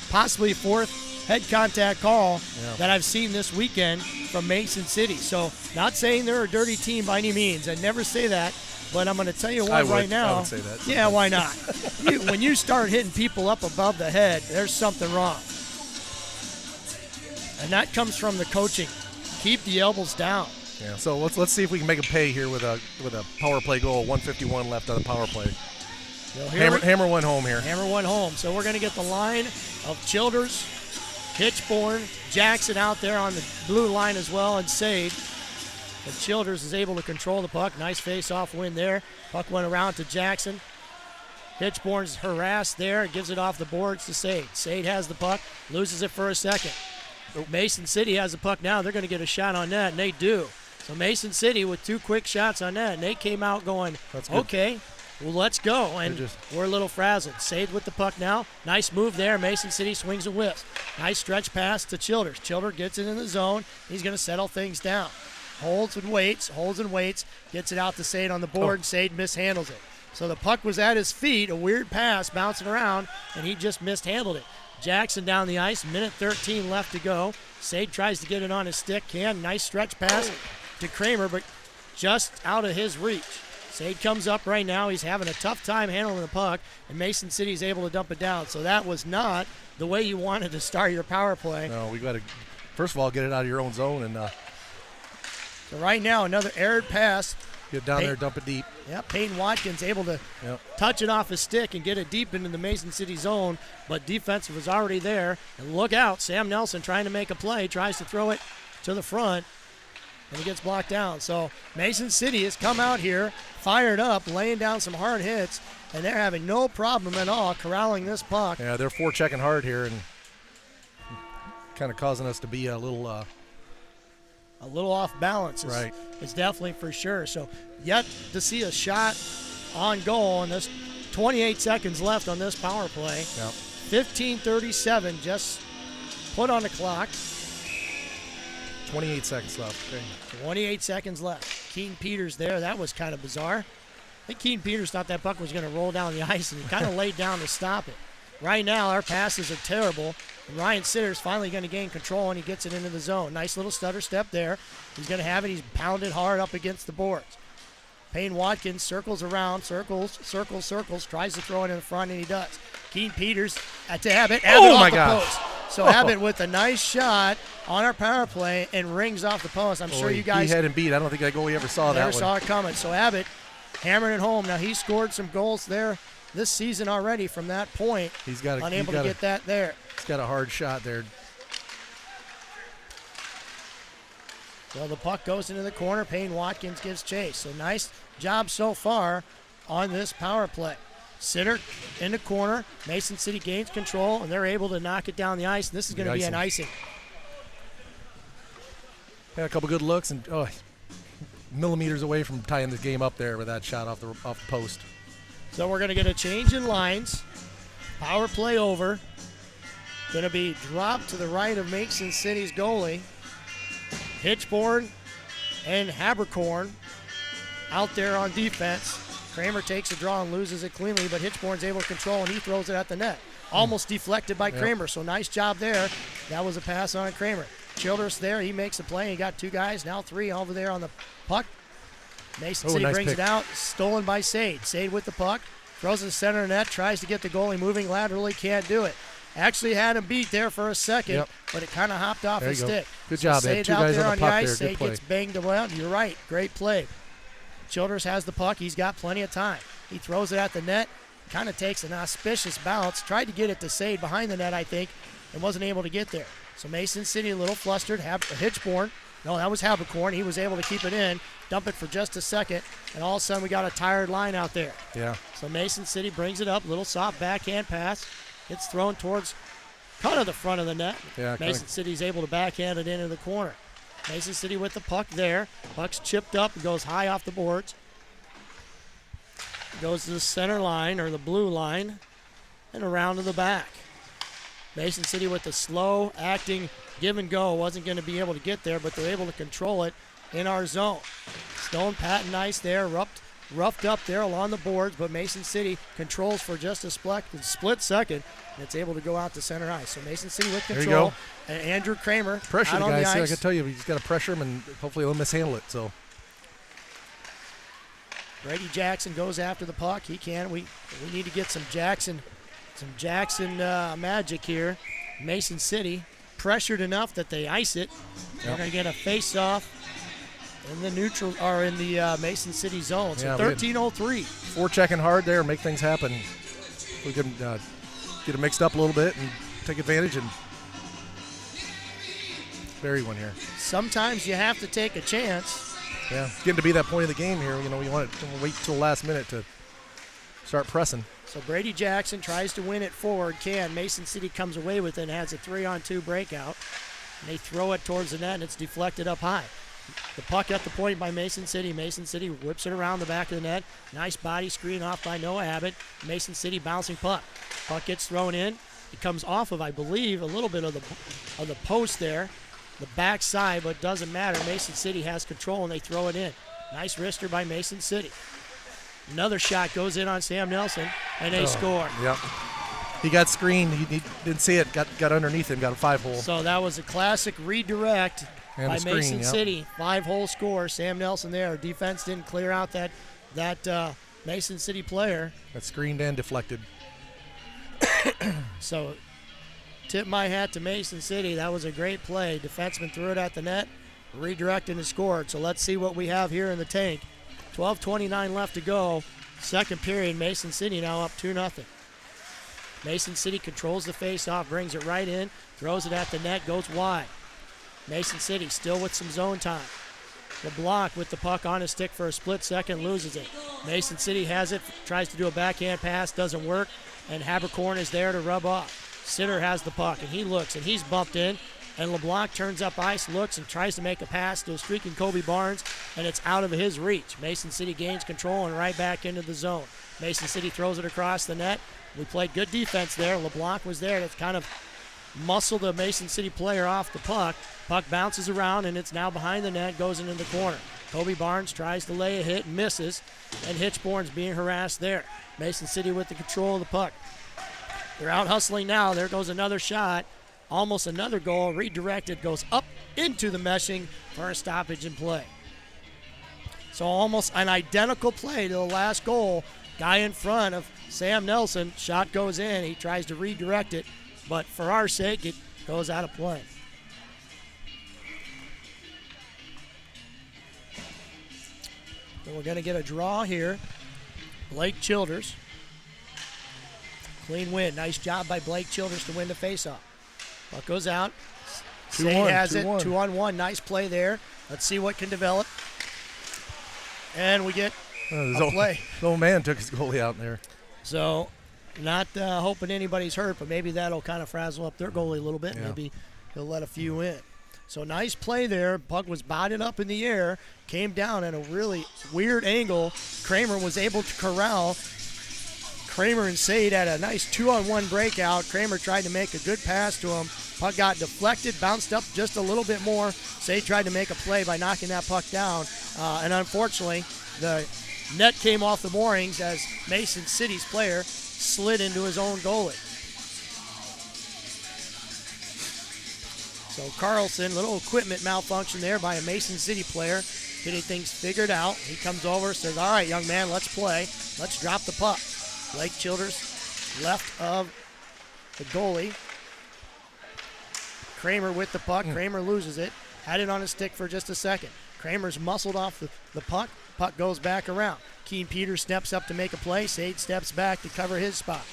possibly fourth head contact call that I've seen this weekend from Mason City. So not saying they're a dirty team by any means. I never say that. But I'm going to tell you what right now.
I would say that.
Yeah, why not? When you start hitting people up above the head, there's something wrong. And that comes from the coaching. Keep the elbows down.
Yeah. So let's see if we can make a pay here with a power play goal. 1:51 left on the power play. Hammer one home here.
Hammer one home. So we're going to get the line of Childers, Hitchborn, Jackson out there on the blue line as well, and Sade. But Childers is able to control the puck. Nice face-off win there. Puck went around to Jackson. Hitchborn's harassed there. Gives it off the boards to Sade. Sade has the puck. Loses it for a second. Mason City has the puck now. They're going to get a shot on net, and they do. So Mason City with two quick shots on net, and they came out going, okay, well, let's go. And we're a little frazzled. Sade with the puck now. Nice move there. Mason City swings and whips. Nice stretch pass to Childers. Childers gets it in the zone. He's going to settle things down. Holds and waits, gets it out to Sade on the board, and Sade mishandles it. So the puck was at his feet, a weird pass bouncing around, and he just mishandled it. Jackson down the ice, minute 13 left to go. Sade tries to get it on his stick, nice stretch pass to Kramer, but just out of his reach. Sade comes up right now. He's having a tough time handling the puck, and Mason City's able to dump it down. So that was not the way you wanted to start your power play.
No, we got to, first of all, get it out of your own zone, and
so right now, another errant pass.
Get down there, dump it deep.
Yeah, Peyton Watkins able to touch it off his stick and get it deep into the Mason City zone, but defense was already there. And look out, Sam Nelson trying to make a play, tries to throw it to the front, and he gets blocked down. So Mason City has come out here, fired up, laying down some hard hits, and they're having no problem at all corralling this puck.
Yeah, they're forechecking hard here and kind of causing us to be a little
off balance. It's definitely for sure. So yet to see a shot on goal, and this 28 seconds left on this power play. 15:37 just put on the clock.
28 seconds left. Okay.
28 seconds left. Keaton Peters there. That was kind of bizarre. I think Keaton Peters thought that puck was going to roll down the ice, and he kind of laid down to stop it. Right now, our passes are terrible. And Ryan Sitter's finally going to gain control, and he gets it into the zone. Nice little stutter step there. He's going to have it. He's pounded hard up against the boards. Payne Watkins circles around, circles, tries to throw it in the front, and he does. Keaton Peters to Abbott. Abbott off the post. So Abbott with a nice shot on our power play and rings off the post. I'm sure you guys.
He had him beat. I don't think that goalie ever saw that one.
Never saw it coming. So Abbott hammering it home. Now he scored some goals there this season already from that point.
He's got
unable to get that there.
He's got a hard shot there.
So the puck goes into the corner. Payne Watkins gives chase. So nice job so far on this power play. Sitter in the corner. Mason City gains control, and they're able to knock it down the ice. And this is going to be an icing.
Had a couple good looks, and millimeters away from tying the game up there with that shot off the post.
So we're going to get a change in lines. Power play over. Going to be dropped to the right of Mason City's goalie. Hitchborn and Habercorn out there on defense. Kramer takes a draw and loses it cleanly, but Hitchborn's able to control, and he throws it at the net. Almost deflected by Kramer, so nice job there. That was a pass on Kramer. Childress there, he makes a play. He got two guys, now three over there on the puck. Mason City brings it out, stolen by Sade. Sade with the puck, throws it to center net, tries to get the goalie moving laterally, can't do it. Actually had him beat there for a second, but it kind of hopped off his stick.
Good job,
Sade
two
out
guys
there
on the puck
ice.
there.
Sade
Good play.
gets banged around. You're right, great play. Childress has the puck. He's got plenty of time. He throws it at the net, kind of takes an auspicious bounce, tried to get it to Sade behind the net, I think, and wasn't able to get there. So Mason City a little flustered. Hitchborn No, that was Habercorn. He was able to keep it in, dump it for just a second, and all of a sudden we got a tired line out there.
Yeah.
So Mason City brings it up, little soft backhand pass. It's thrown towards kind of the front of the net.
Yeah,
Mason City's able to backhand it into the corner. Mason City with the puck there. Puck's chipped up and goes high off the boards. Goes to the center line, or the blue line, and around to the back. Mason City with the slow acting give and go. Wasn't going to be able to get there, but they're able to control it in our zone. Stone Patton nice there, roughed up there along the boards, but Mason City controls for just a split second, and it's able to go out to center ice. So Mason City with control.
There you go.
And Andrew Kramer
Pressure
out
the
on
guys.
the
See, I
ice.
can tell you, he's got to pressure him, and hopefully he'll mishandle it. So
Brady Jackson goes after the puck. He can. We need to get some Jackson magic here. Mason City pressured enough that they ice it. They're going to get a face-off in the neutral, or in the Mason City zone. So 13:03.
Forechecking hard there, make things happen. We can get it mixed up a little bit and take advantage and bury one here.
Sometimes you have to take a chance.
Yeah, it's getting to be that point of the game here. You want to wait till the last minute to start pressing.
So Brady Jackson tries to win it forward. Mason City comes away with it and has a 3-on-2 breakout. And they throw it towards the net, and it's deflected up high. The puck at the point by Mason City. Mason City whips it around the back of the net. Nice body screen off by Noah Abbott. Mason City bouncing puck. Puck gets thrown in. It comes off of, I believe, a little bit of the post there, the back side, but it doesn't matter. Mason City has control, and they throw it in. Nice wrister by Mason City. Another shot goes in on Sam Nelson, and they score.
Yep. He got screened. He didn't see it. Got underneath him. Got a 5-hole.
So that was a classic redirect
and
by
screen,
Mason
yep.
City. 5-hole score. Sam Nelson there. Defense didn't clear out that Mason City player.
That screened and deflected.
So tip my hat to Mason City. That was a great play. Defenseman threw it at the net, redirected and scored. So let's see what we have here in the tank. 12:29 left to go. Second period, Mason City now up 2-0. Mason City controls the face-off, brings it right in, throws it at the net, goes wide. Mason City still with some zone time. LeBlanc with the puck on his stick for a split second, loses it. Mason City has it, tries to do a backhand pass, doesn't work, and Habercorn is there to rub off. Sitter has the puck, and he looks, and he's bumped in, and LeBlanc turns up ice, looks, and tries to make a pass to a streaking Kobe Barnes, and it's out of his reach. Mason City gains control and right back into the zone. Mason City throws it across the net. We played good defense there. LeBlanc was there to kind of muscle the Mason City player off the puck. Puck bounces around, and it's now behind the net, goes into the corner. Kobe Barnes tries to lay a hit, misses, and Hitchborn's being harassed there. Mason City with the control of the puck. They're out hustling now. There goes another shot. Almost another goal. Redirected, goes up into the meshing for a stoppage in play. So almost an identical play to the last goal. Guy in front of Sam Nelson. Shot goes in. He tries to redirect it, but for our sake, it goes out of play. So we're going to get a draw here. Blake Childers. Clean win. Nice job by Blake Childers to win the faceoff. Puck goes out. Sade has it. 2-on-1. Nice play there. Let's see what can develop. And we get a play.
The old man took his goalie out there.
So not hoping anybody's hurt, but maybe that'll kind of frazzle up their goalie a little bit.
Yeah.
Maybe he'll let a few in. So nice play there. Puck was botted up in the air, came down at a really weird angle. Kramer was able to corral. Kramer and Sade had a nice 2-on-1 breakout. Kramer tried to make a good pass to him. Puck got deflected, bounced up just a little bit more. Sade tried to make a play by knocking that puck down. And unfortunately, the net came off the moorings as Mason City's player slid into his own goalie. So Carlson, little equipment malfunction there by a Mason City player, getting things figured out. He comes over, says, all right, young man, let's play. Let's drop the puck. Blake Childers left of the goalie. Kramer with the puck. Kramer loses it. Had it on his stick for just a second. Kramer's muscled off the puck. Puck goes back around. Keen Peters steps up to make a play. Sade steps back to cover his spot.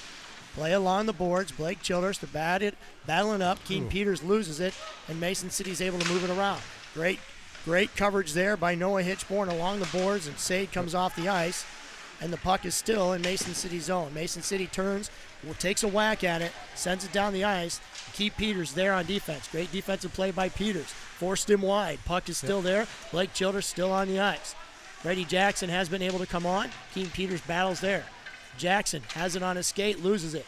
Play along the boards. Blake Childers to bat it, battling up. Keen Peters loses it, and Mason City's able to move it around. Great Great coverage there by Noah Hitchborn along the boards, and Sade comes off the ice, and the puck is still in Mason City's zone. Mason City turns, takes a whack at it, sends it down the ice. Keep Peters there on defense. Great defensive play by Peters. Forced him wide. Puck is still there. Blake Childers still on the ice. Brady Jackson has been able to come on. Keaton Peters battles there. Jackson has it on his skate, loses it.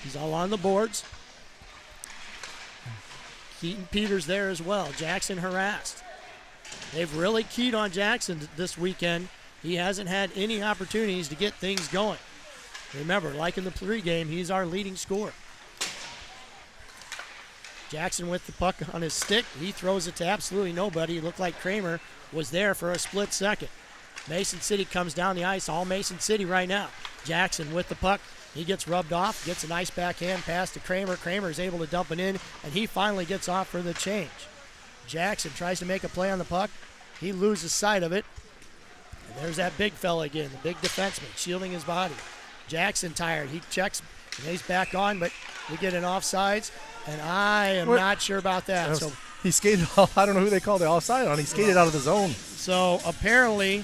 He's all on the boards. Keaton Peters there as well. Jackson harassed. They've really keyed on Jackson this weekend. He hasn't had any opportunities to get things going. Remember, like in the pregame, he's our leading scorer. Jackson with the puck on his stick. He throws it to absolutely nobody. It looked like Kramer was there for a split second. Mason City comes down the ice. All Mason City right now. Jackson with the puck. He gets rubbed off, gets a nice backhand pass to Kramer. Kramer is able to dump it in, and he finally gets off for the change. Jackson tries to make a play on the puck. He loses sight of it. And there's that big fella again, the big defenseman, shielding his body. Jackson tired. He checks, and he's back on, but we get an offsides, and I am not sure about that. So
he skated, I don't know who they called the offside on. He skated out of the zone.
So apparently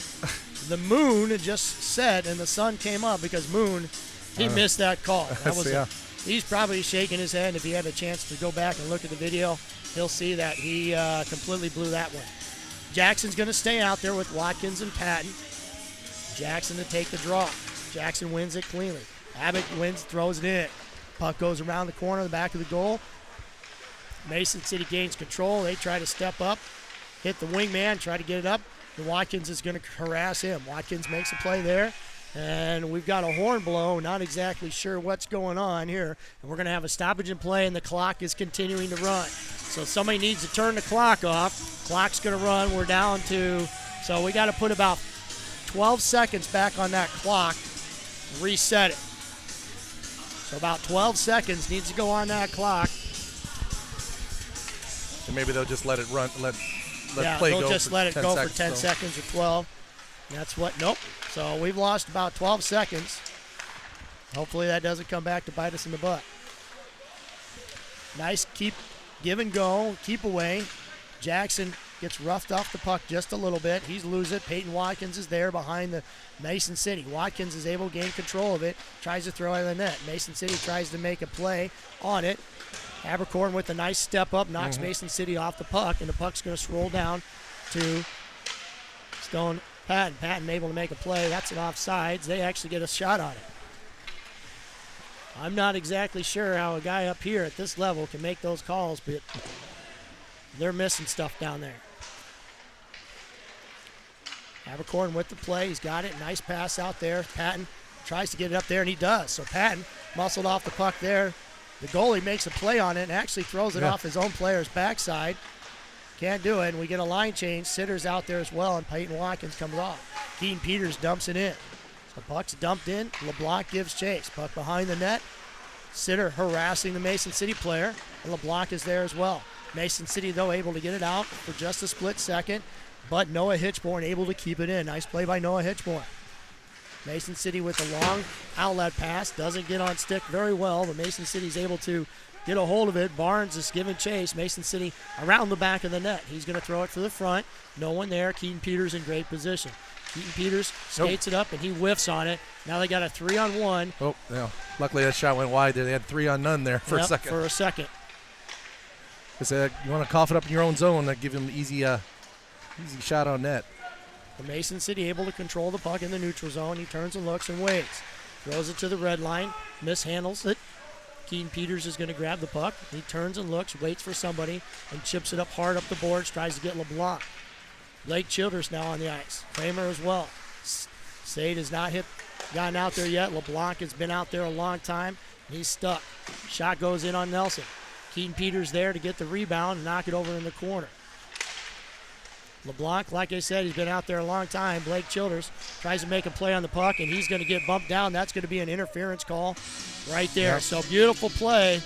the moon just set, and the sun came up because Moon, he missed that call. That was he's probably shaking his head. If he had a chance to go back and look at the video, he'll see that he completely blew that one. Jackson's going to stay out there with Watkins and Patton. Jackson to take the draw. Jackson wins it cleanly. Abbott wins, throws it in. Puck goes around the corner, the back of the goal. Mason City gains control. They try to step up, hit the wingman, try to get it up. And Watkins is going to harass him. Watkins makes a play there. And we've got a horn blow. Not exactly sure what's going on here. And we're going to have a stoppage in play, and the clock is continuing to run. So somebody needs to turn the clock off. Clock's going to run. We're down to, so we got to put about 12 seconds back on that clock, reset it. So about 12 seconds needs to go on that clock.
So maybe they'll just let it run, let play go.
They'll just let it go for 10
so.
seconds or 12. And that's what, nope. So we've lost about 12 seconds. Hopefully that doesn't come back to bite us in the butt. Nice give and go, keep away. Jackson gets roughed off the puck just a little bit. He's lose it. Peyton Watkins is there behind the Mason City. Watkins is able to gain control of it, tries to throw it in the net. Mason City tries to make a play on it. Abercorn with a nice step up knocks Mason City off the puck, and the puck's going to roll down to Stone Patton. Patton able to make a play. That's an offsides. They actually get a shot on it. I'm not exactly sure how a guy up here at this level can make those calls, but they're missing stuff down there. Abercorn with the play. He's got it. Nice pass out there. Patton tries to get it up there, and he does. So Patton muscled off the puck there. The goalie makes a play on it and actually throws it off his own player's backside. Can't do it, and we get a line change. Sitter's out there as well, and Peyton Watkins comes off. Keaton Peters dumps it in. So puck's dumped in. LeBlanc gives chase. Puck behind the net. Sitter harassing the Mason City player, and LeBlanc is there as well. Mason City, though, able to get it out for just a split second, but Noah Hitchborn able to keep it in. Nice play by Noah Hitchborn. Mason City with a long outlet pass. Doesn't get on stick very well, but Mason City's able to get a hold of it. Barnes is giving chase. Mason City around the back of the net. He's going to throw it to the front. No one there. Keaton Peters in great position. Keaton Peters skates it up, and he whiffs on it. Now they got a 3-on-1.
Oh, yeah. Luckily that shot went wide there. They had 3-on-none there for a second.
For a second.
Because you want to cough it up in your own zone, that give him an easy shot on net.
The Mason City able to control the puck in the neutral zone. He turns and looks and waits. Throws it to the red line. Mishandles it. Keaton Peters is going to grab the puck. He turns and looks, waits for somebody, and chips it up hard up the boards, tries to get LeBlanc. Blake Childers now on the ice. Kramer as well. Sade has not gotten out there yet. LeBlanc has been out there a long time. He's stuck. Shot goes in on Nelson. Keaton Peters there to get the rebound and knock it over in the corner. LeBlanc, like I said, he's been out there a long time. Blake Childers tries to make a play on the puck, and he's going to get bumped down. That's going to be an interference call right there. Yep. So beautiful play.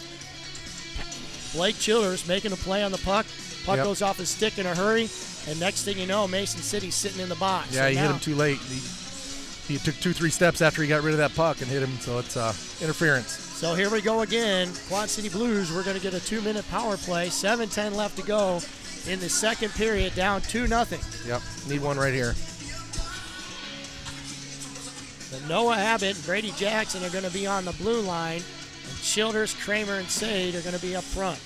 Blake Childers making a play on the puck. Puck goes off his stick in a hurry, and next thing you know, Mason City's sitting in the box.
Yeah, so he hit him too late. He took 2-3 steps after he got rid of that puck and hit him, so it's interference.
So here we go again. Quad City Blues, we're going to get a 2-minute power play. 7:10 left to go in the second period, down 2-0.
Yep, need one right here.
But Noah Abbott and Brady Jackson are going to be on the blue line, and Childers, Kramer, and Sade are going to be up front.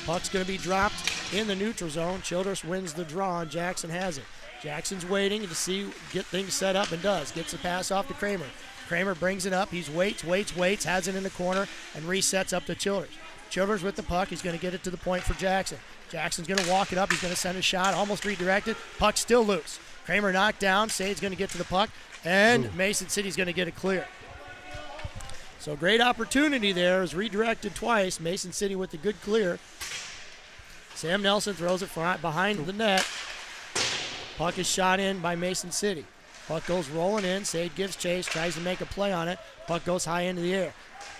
Puck's going to be dropped in the neutral zone. Childers wins the draw, and Jackson has it. Jackson's waiting to get things set up, and does. Gets the pass off to Kramer. Kramer brings it up. He waits, has it in the corner, and resets up to Childers. Childers with the puck. He's going to get it to the point for Jackson. Jackson's going to walk it up. He's going to send a shot, almost redirected. Puck still loose. Kramer knocked down. Sade's going to get to the puck, and Mason City's going to get it clear. So great opportunity there. Is redirected twice. Mason City with the good clear. Sam Nelson throws it behind the net. Puck is shot in by Mason City. Puck goes rolling in. Sade gives chase, tries to make a play on it. Puck goes high into the air.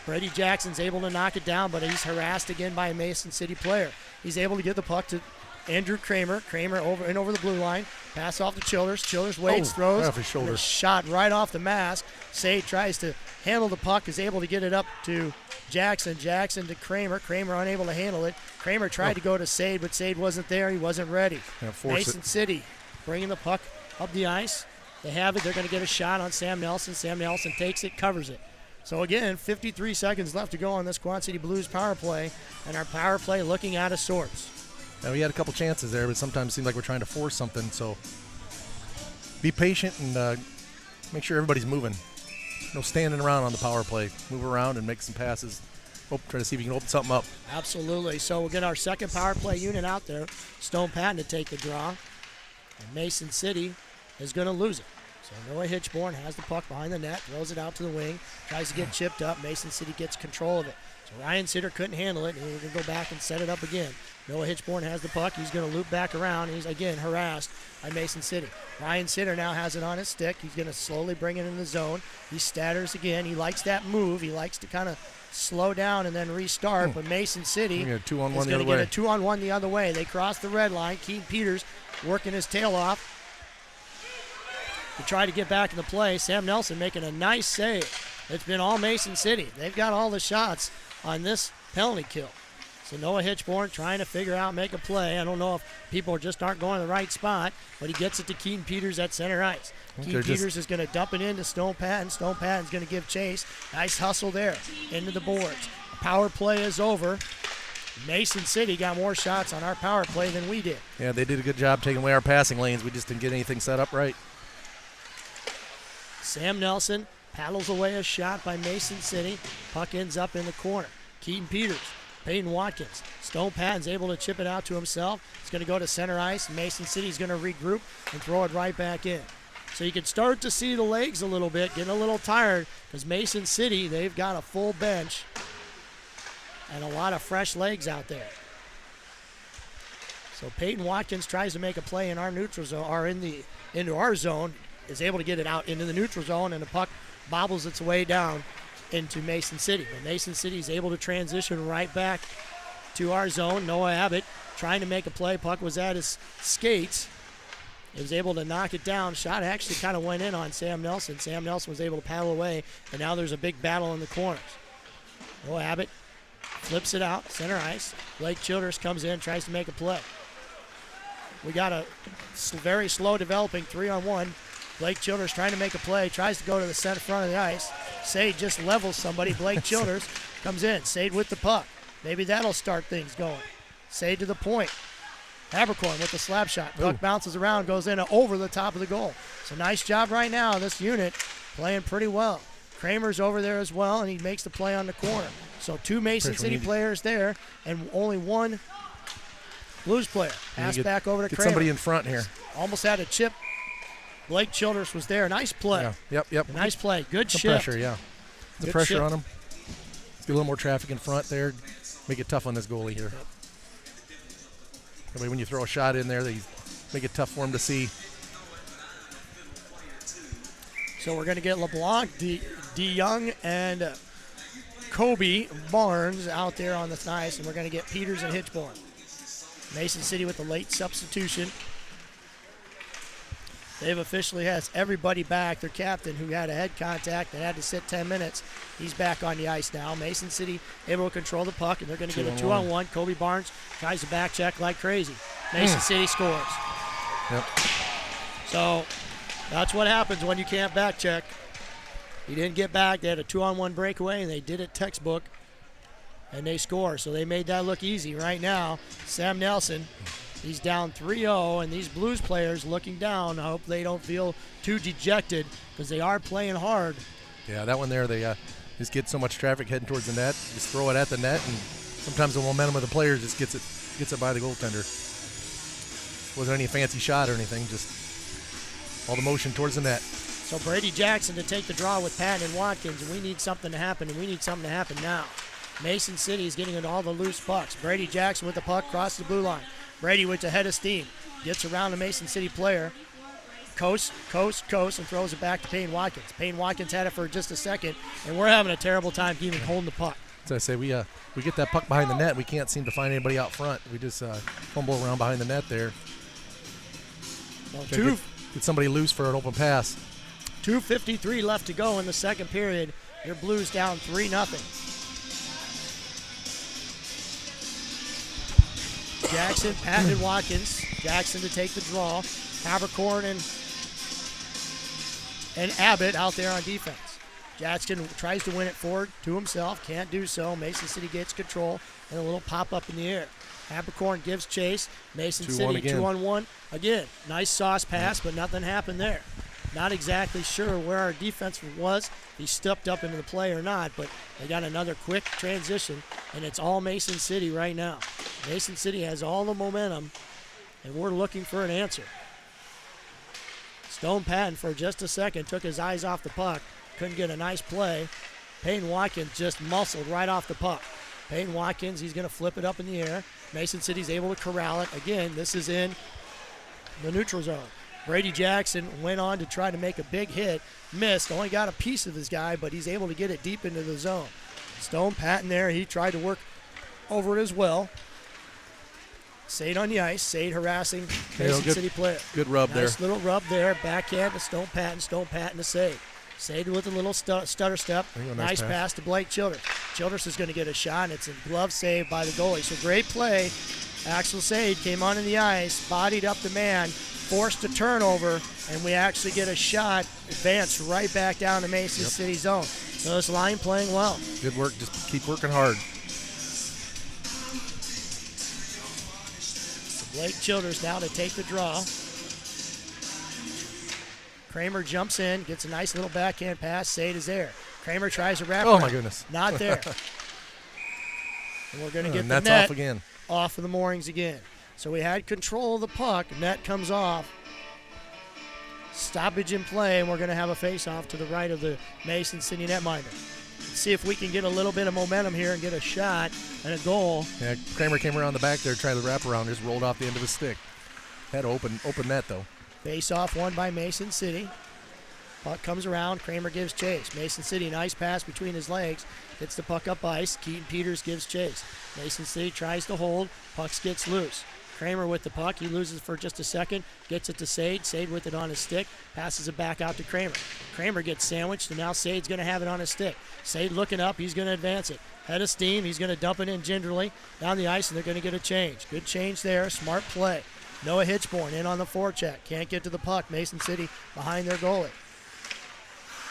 Brady Jackson's able to knock it down, but he's harassed again by a Mason City player. He's able to get the puck to Andrew Kramer. Kramer over the blue line. Pass off to Childers. Childers waits, throws.
Right off his shoulder.
Shot right off the mask. Sade tries to handle the puck, is able to get it up to Jackson. Jackson to Kramer. Kramer unable to handle it. Kramer tried to go to Sade, but Sade wasn't there. He wasn't ready. Mason City bringing the puck up the ice. They have it. They're going to get a shot on Sam Nelson. Sam Nelson takes it, covers it. So again, 53 seconds left to go on this Quad City Blues power play, and our power play looking out of sorts.
Now, we had a couple chances there, but sometimes it seems like we're trying to force something. So be patient and make sure everybody's moving. No standing around on the power play. Move around and make some passes. Try to see if we can open something up.
Absolutely. So we'll get our second power play unit out there. Stone Patton to take the draw. And Mason City is going to lose it. So Noah Hitchborn has the puck behind the net, throws it out to the wing, tries to get chipped up. Mason City gets control of it. So Ryan Sitter couldn't handle it, and he's going to go back and set it up again. Noah Hitchborn has the puck. He's going to loop back around. He's, again, harassed by Mason City. Ryan Sitter now has it on his stick. He's going to slowly bring it in the zone. He staggers again. He likes that move. He likes to kind of slow down and then restart, but Mason City is going to get a 2-on-1 the other way. They cross the red line. Keaton Peters working his tail off to try to get back in the play. Sam Nelson making a nice save. It's been all Mason City. They've got all the shots on this penalty kill. So Noah Hitchborn trying to figure out, make a play. I don't know if people just aren't going to the right spot, but he gets it to Keaton Peters at center ice. Keaton Peters is going to dump it into Stone Patton. Stone Patton's going to give chase. Nice hustle there into the boards. Power play is over. Mason City got more shots on our power play than we did.
Yeah, they did a good job taking away our passing lanes. We just didn't get anything set up right.
Sam Nelson paddles away a shot by Mason City. Puck ends up in the corner. Keaton Peters, Peyton Watkins. Stone Patton's able to chip it out to himself. It's going to go to center ice. Mason City's going to regroup and throw it right back in. So you can start to see the legs a little bit, getting a little tired, because Mason City, they've got a full bench and a lot of fresh legs out there. So Peyton Watkins tries to make a play in our neutral zone, or into our zone, is able to get it out into the neutral zone, and the puck bobbles its way down into Mason City. But Mason City is able to transition right back to our zone. Noah Abbott trying to make a play. Puck was at his skates. He was able to knock it down. Shot actually kind of went in on Sam Nelson. Sam Nelson was able to paddle away, and now there's a big battle in the corners. Noah Abbott flips it out, center ice. Blake Childers comes in, tries to make a play. We got a very slow developing 3-on-1. Blake Childers trying to make a play, tries to go to the center front of the ice. Sade just levels somebody. Blake Childers comes in. Sade with the puck. Maybe that'll start things going. Sade to the point. Habercorn with the slap shot. Puck bounces around, goes in over the top of the goal. So nice job right now. This unit playing pretty well. Kramer's over there as well, and he makes the play on the corner. So two Mason City players there, and only one Blues player. Pass back over to Kramer.
Get somebody in front here.
Almost had a chip. Blake Childers was there. Nice play.
Yeah. Yep.
Nice play. Good
Some
shift.
pressure, yeah. The pressure on him. Let's get a little more traffic in front there. Make it tough on this goalie here. That way when you throw a shot in there, they make it tough for him to see.
So we're going to get LeBlanc, DeYoung, and Kobe Barnes out there on the ice, and we're going to get Peters and Hitchborn. Mason City with the late substitution. They've officially has everybody back. Their captain, who had a head contact and had to sit 10 minutes, he's back on the ice now. Mason City able to control the puck, and they're going to get a 2-on-1. Kobe Barnes tries to back check like crazy. Mason City scores.
Yep.
So that's what happens when you can't back check. He didn't get back. They had a 2-on-1 breakaway, and they did it textbook, and they score. So they made that look easy right now. Sam Nelson, he's down 3-0, and these Blues players looking down. I hope they don't feel too dejected because they are playing hard.
Yeah, that one there, they just get so much traffic heading towards the net. Just throw it at the net, and sometimes the momentum of the player just gets it by the goaltender. Wasn't any fancy shot or anything, just all the motion towards the net.
So Brady Jackson to take the draw with Patton and Watkins, and we need something to happen, and we need something to happen now. Mason City is getting into all the loose pucks. Brady Jackson with the puck, crosses the blue line. Brady with the head of steam, gets around the Mason City player, coast, and throws it back to Payne Watkins. Payne Watkins had it for just a second, and we're having a terrible time even holding the puck.
As I say, we get that puck behind the net. We can't seem to find anybody out front. We just fumble around behind the net there.
Well,
get somebody loose for an open pass.
2:53 left to go in the second period. Your Blues down 3-0. Jackson, Patton, and Watkins. Jackson to take the draw. Haberkorn and Abbott out there on defense. Jackson tries to win it forward to himself. Can't do so. Mason City gets control and a little pop-up in the air. Haberkorn gives chase. Mason City 2-on-1. Again, nice sauce pass, but nothing happened there. Not exactly sure where our defense was. He stepped up into the play or not, but they got another quick transition, and it's all Mason City right now. Mason City has all the momentum, and we're looking for an answer. Stone Patton, for just a second, took his eyes off the puck. Couldn't get a nice play. Payne Watkins just muscled right off the puck. Payne Watkins, he's going to flip it up in the air. Mason City's able to corral it. Again, this is in the neutral zone. Brady Jackson went on to try to make a big hit. Missed. Only got a piece of his guy, but he's able to get it deep into the zone. Stone Patton there. He tried to work over it as well. Sade on the ice. Sade harassing Mason City player.
Good rub there.
Nice little rub there. Backhand to Stone Patton. Stone Patton to Sade. Sade with a little stutter step. Nice pass to Blake Childress. Childress is going to get a shot, and it's a glove save by the goalie. So great play. Axel Sade came onto the ice, bodied up the man, forced a turnover, and we actually get a shot, advance right back down to Mason City zone. So this line playing well.
Good work. Just keep working hard.
Blake Childress now to take the draw. Kramer jumps in, gets a nice little backhand pass. Sade is there. Kramer tries to wrap.
Oh, my goodness.
Not there. And we're going to get the
net's
net
off again.
Off of the moorings again. So we had control of the puck. Net comes off. Stoppage in play, and we're going to have a face-off to the right of the Mason City netminder. Let's see if we can get a little bit of momentum here and get a shot and a goal.
Yeah, Kramer came around the back there, tried to wrap around, just rolled off the end of his stick. Had to open net, though.
Face-off won by Mason City. Puck comes around. Kramer gives chase. Mason City, nice pass between his legs. Gets the puck up ice. Keaton Peters gives chase. Mason City tries to hold. Puck gets loose. Kramer with the puck. He loses for just a second. Gets it to Sade. Sade with it on his stick. Passes it back out to Kramer. Kramer gets sandwiched, and now Sade's going to have it on his stick. Sade looking up. He's going to advance it. Head of steam. He's going to dump it in gingerly down the ice, and they're going to get a change. Good change there. Smart play. Noah Hitchborn in on the forecheck. Can't get to the puck. Mason City behind their goalie.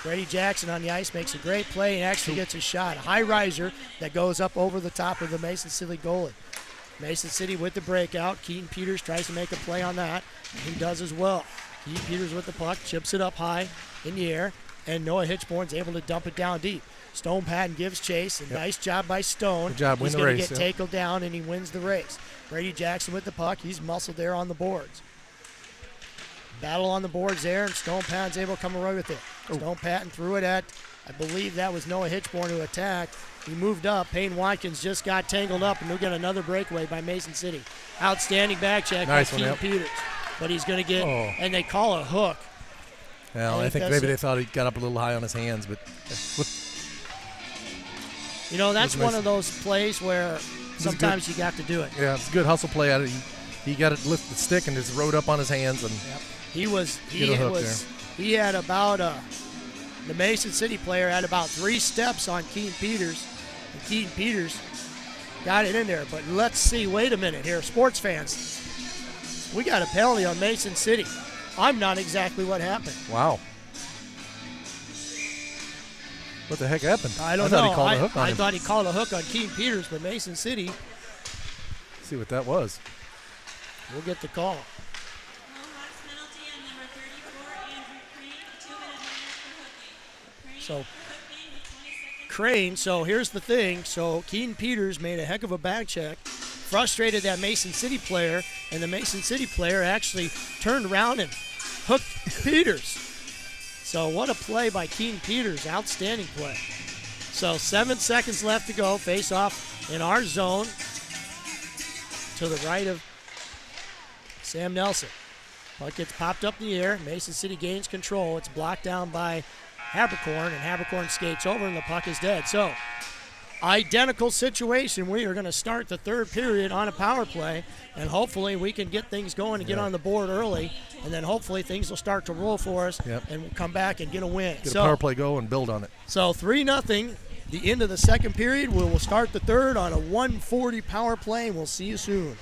Brady Jackson on the ice makes a great play and actually gets a shot. A high riser that goes up over the top of the Mason City goalie. Mason City with the breakout. Keaton Peters tries to make a play on that. He does as well. Keaton Peters with the puck, chips it up high in the air, and Noah Hitchborn's able to dump it down deep. Stone Patton gives chase. Nice job by Stone.
Good job, win the race.
He's going to get tackled down, and he wins the race. Brady Jackson with the puck. He's muscled there on the boards. Battle on the boards there, and Stone Patton's able to come away with it. Stone Patton threw it at, I believe that was Noah Hitchborn who attacked. He moved up. Payne Watkins just got tangled up, and we'll get another breakaway by Mason City. Outstanding back check by Keaton Peters. But he's going to get, and they call a hook.
Well, I think maybe they thought he got up a little high on his hands, but
you know, that's one of those plays where sometimes you got to do it.
Yeah, it's a good hustle play out of it. He got it lift the stick and just rode up on his hands, and Get a hook
he had about the Mason City player had about 3 steps on Keaton Peters, and Keaton Peters got it in there. But let's see. Wait a minute here, sports fans. We got a penalty on Mason City. I'm not exactly what happened.
Wow. What the heck happened?
I don't
thought
know.
He called a hook on
I
him.
thought he called a hook on Keaton Peters, but Mason City.
Let's see what that was.
We'll get the call.
Mohawks penalty on number 34, Andrew Crane, 2-minute limit for hooking.
So
Hooking with 20 seconds.
Crane, so here's the thing. So Keaton Peters made a heck of a back check, frustrated that Mason City player, and the Mason City player actually turned around and hooked Peters. So what a play by Keaton Peters. Outstanding play. So 7 seconds left to go. Face off in our zone to the right of Sam Nelson. Puck gets popped up in the air. Mason City gains control. It's blocked down by Habercorn, and Habercorn skates over, and the puck is dead. So, identical situation. We are going to start the third period on a power play, and hopefully we can get things going and get on the board early, and then hopefully things will start to roll for us, and we'll come back and get a win.
Get a power play go and build on it.
So 3-0, the end of the second period. We will start the third on a 1:40 power play, and we'll see you soon.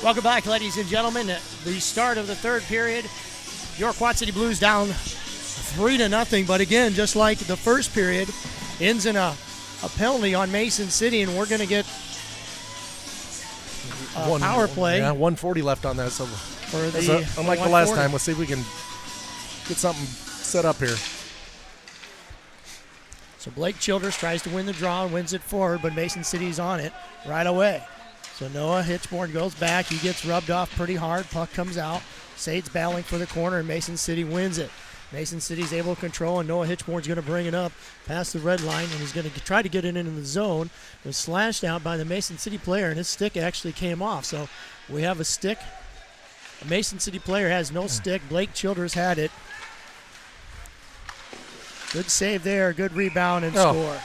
Welcome back, ladies and gentlemen. At the start of the third period, your Quad City Blues down 3-0. But again, just like the first period, ends in a penalty on Mason City, and we're going to get a power play.
Yeah, 140 left on that. So unlike the last time, let's see if we can get something set up here.
So Blake Childers tries to win the draw and wins it forward, but Mason City's on it right away. So Noah Hitchborn goes back. He gets rubbed off pretty hard. Puck comes out. Sade's battling for the corner, and Mason City wins it. Mason City's able to control, and Noah Hitchborn's going to bring it up past the red line, and he's going to try to get it into the zone. It was slashed out by the Mason City player, and his stick actually came off. So we have a stick. A Mason City player has no stick. Blake Childers had it. Good save there, good rebound and score.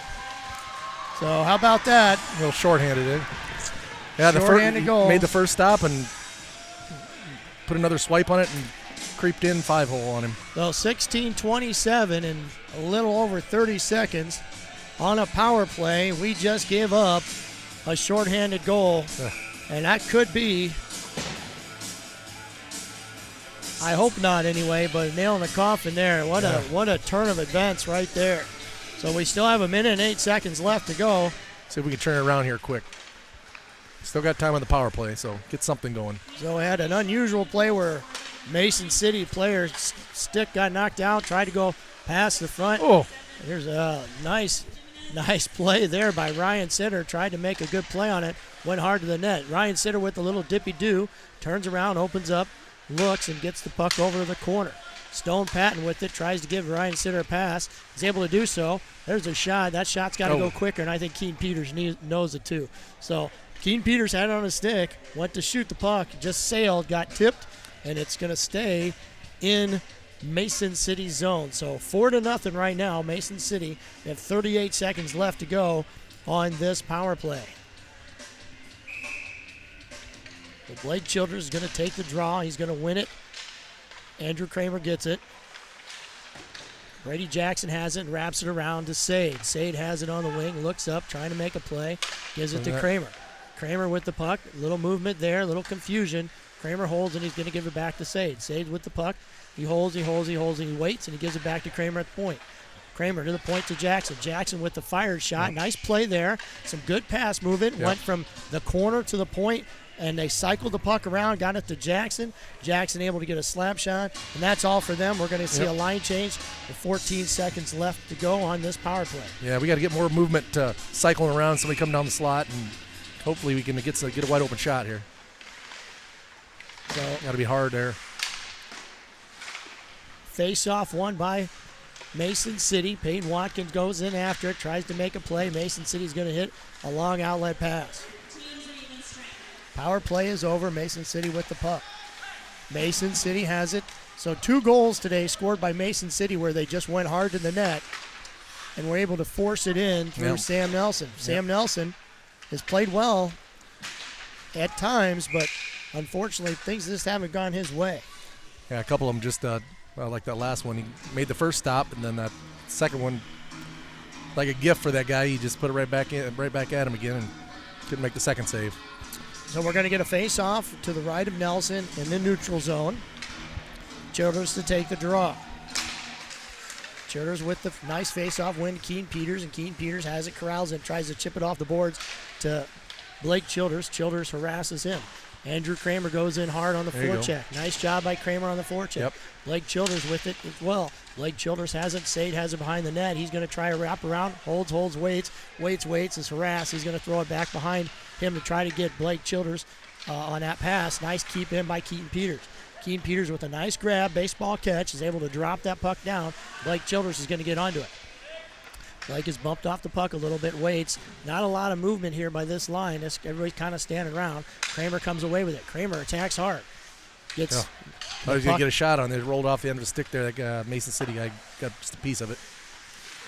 So how about that?
A little shorthanded, eh? Yeah,
Shorthanded goal.
Made the first stop and put another swipe on it and creeped in 5-hole on him.
So 16:27 and a little over 30 seconds on a power play. We just gave up a shorthanded goal, and that could be, I hope not anyway, but a nail in the coffin there. What a turn of events right there. So we still have 1 minute and 8 seconds left to go.
See if we can turn it around here quick. Still got time on the power play, so get something going.
So we had an unusual play where Mason City player's stick got knocked out, tried to go past the front.
Oh,
Here's a nice play there by Ryan Sitter. Tried to make a good play on it. Went hard to the net. Ryan Sitter with a little dippy-do. Turns around, opens up, looks, and gets the puck over to the corner. Stone Patton with it. Tries to give Ryan Sitter a pass. He's able to do so. There's a shot. That shot's got to go quicker, and I think Keen Peters knows it too. So Keen Peters had it on his stick. Went to shoot the puck. Just sailed. Got tipped. And it's going to stay in Mason City's zone. So 4-0 right now, Mason City. They have 38 seconds left to go on this power play. Well, Blake Childers is going to take the draw. He's going to win it. Andrew Kramer gets it. Brady Jackson has it and wraps it around to Sade. Sade has it on the wing, looks up, trying to make a play. Gives it to Kramer. Kramer with the puck. Little movement there, little confusion. Kramer holds, and he's going to give it back to Sade. Sade with the puck. He holds, and he waits, and he gives it back to Kramer at the point. Kramer to the point to Jackson. Jackson with the fired shot. Nice play there. Some good pass movement. Went from the corner to the point, and they cycled the puck around, got it to Jackson. Jackson able to get a slap shot, and that's all for them. We're going to see a line change with 14 seconds left to go on this power play.
Yeah, we got to get more movement cycling around, somebody come down the slot, and hopefully we can get a wide open shot here.
So
got to be hard there.
Face-off won by Mason City. Peyton Watkins goes in after it, tries to make a play. Mason City's going to hit a long outlet pass. Power play is over. Mason City with the puck. Mason City has it. So 2 goals today scored by Mason City where they just went hard to the net and were able to force it in through Sam Nelson. Sam Nelson has played well at times, but unfortunately things just haven't gone his way.
Yeah, a couple of them just like that last one. He made the first stop, and then that second one, like a gift for that guy, he just put it right back at him again and couldn't make the second save.
So we're going to get a face-off to the right of Nelson in the neutral zone. Childers to take the draw. Childers with the nice face-off win to Keen Peters, and Keen Peters has it, corrals it, tries to chip it off the boards to Blake Childers. Childers harasses him. Andrew Kramer goes in hard on the forecheck. Nice job by Kramer on the forecheck.
Yep.
Blake Childers with it as well. Blake Childers has it. Sade has it behind the net. He's going to try a wrap around. Holds, waits, is harassed. He's going to throw it back behind him to try to get Blake Childers on that pass. Nice keep in by Keaton Peters. Keaton Peters with a nice grab, baseball catch, is able to drop that puck down. Blake Childers is going to get onto it. Blake has bumped off the puck a little bit, waits. Not a lot of movement here by this line. Everybody's kind of standing around. Kramer comes away with it. Kramer attacks hard. Gets
I was going to get a shot on it. Rolled off the end of the stick there. That Mason City guy got just a piece of it.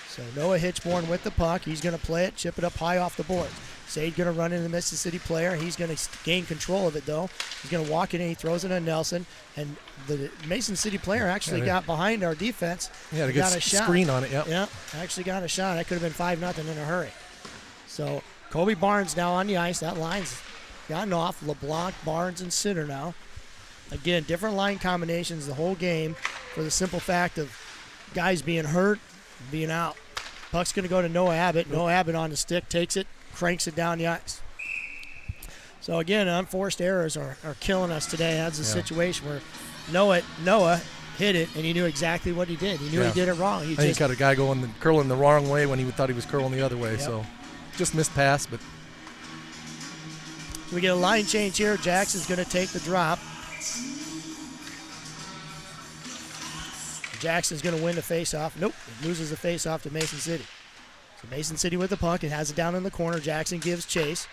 So Noah Hitchborn with the puck. He's going to play it, chip it up high off the boards. Sade going to run into the Mississippi player. He's going to gain control of it, though. He's going to walk it in. He throws it on Nelson. And the Mason City player actually got behind our defense.
Yeah, got a screen on it.
Yeah, actually got a shot. That could have been 5-0 in a hurry. So Kobe Barnes now on the ice. That line's gotten off. LeBlanc, Barnes, and Sitter now. Again, different line combinations the whole game for the simple fact of guys being hurt, being out. Puck's going to go to Noah Abbott. Noah Abbott on the stick, takes it, cranks it down the ice. So, again, unforced errors are killing us today. That's a situation where Noah hit it, and he knew exactly what he did. He knew he did it wrong.
He got a guy curling the wrong way when he thought he was curling the other way.
Yep.
So, just missed pass, but
we get a line change here. Jackson's going to take the drop. Jackson's going to win the faceoff. Nope, it loses the faceoff to Mason City. So Mason City with the puck and has it down in the corner. Jackson gives chase.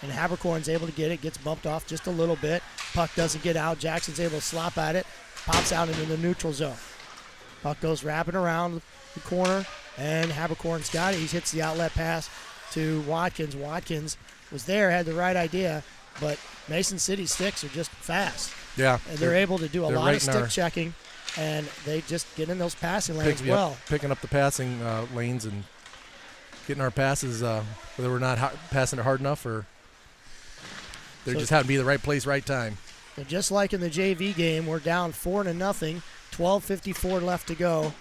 And Habercorn's able to get it. Gets bumped off just a little bit. Puck doesn't get out. Jackson's able to slop at it. Pops out into the neutral zone. Puck goes wrapping around the corner. And Habercorn's got it. He hits the outlet pass to Watkins. Watkins was there, had the right idea. But Mason City sticks are just fast.
Yeah.
And they're able to do a lot
right
of stick checking. And they just get in those passing lanes
picking up the passing lanes and getting our passes, whether we're not passing it hard enough or they just happen to be the right place, right time.
So just like in the JV game, we're down 4-0, 12:54 left to go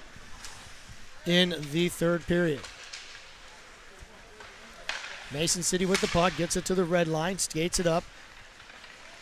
in the third period. Mason City with the puck, gets it to the red line, skates it up.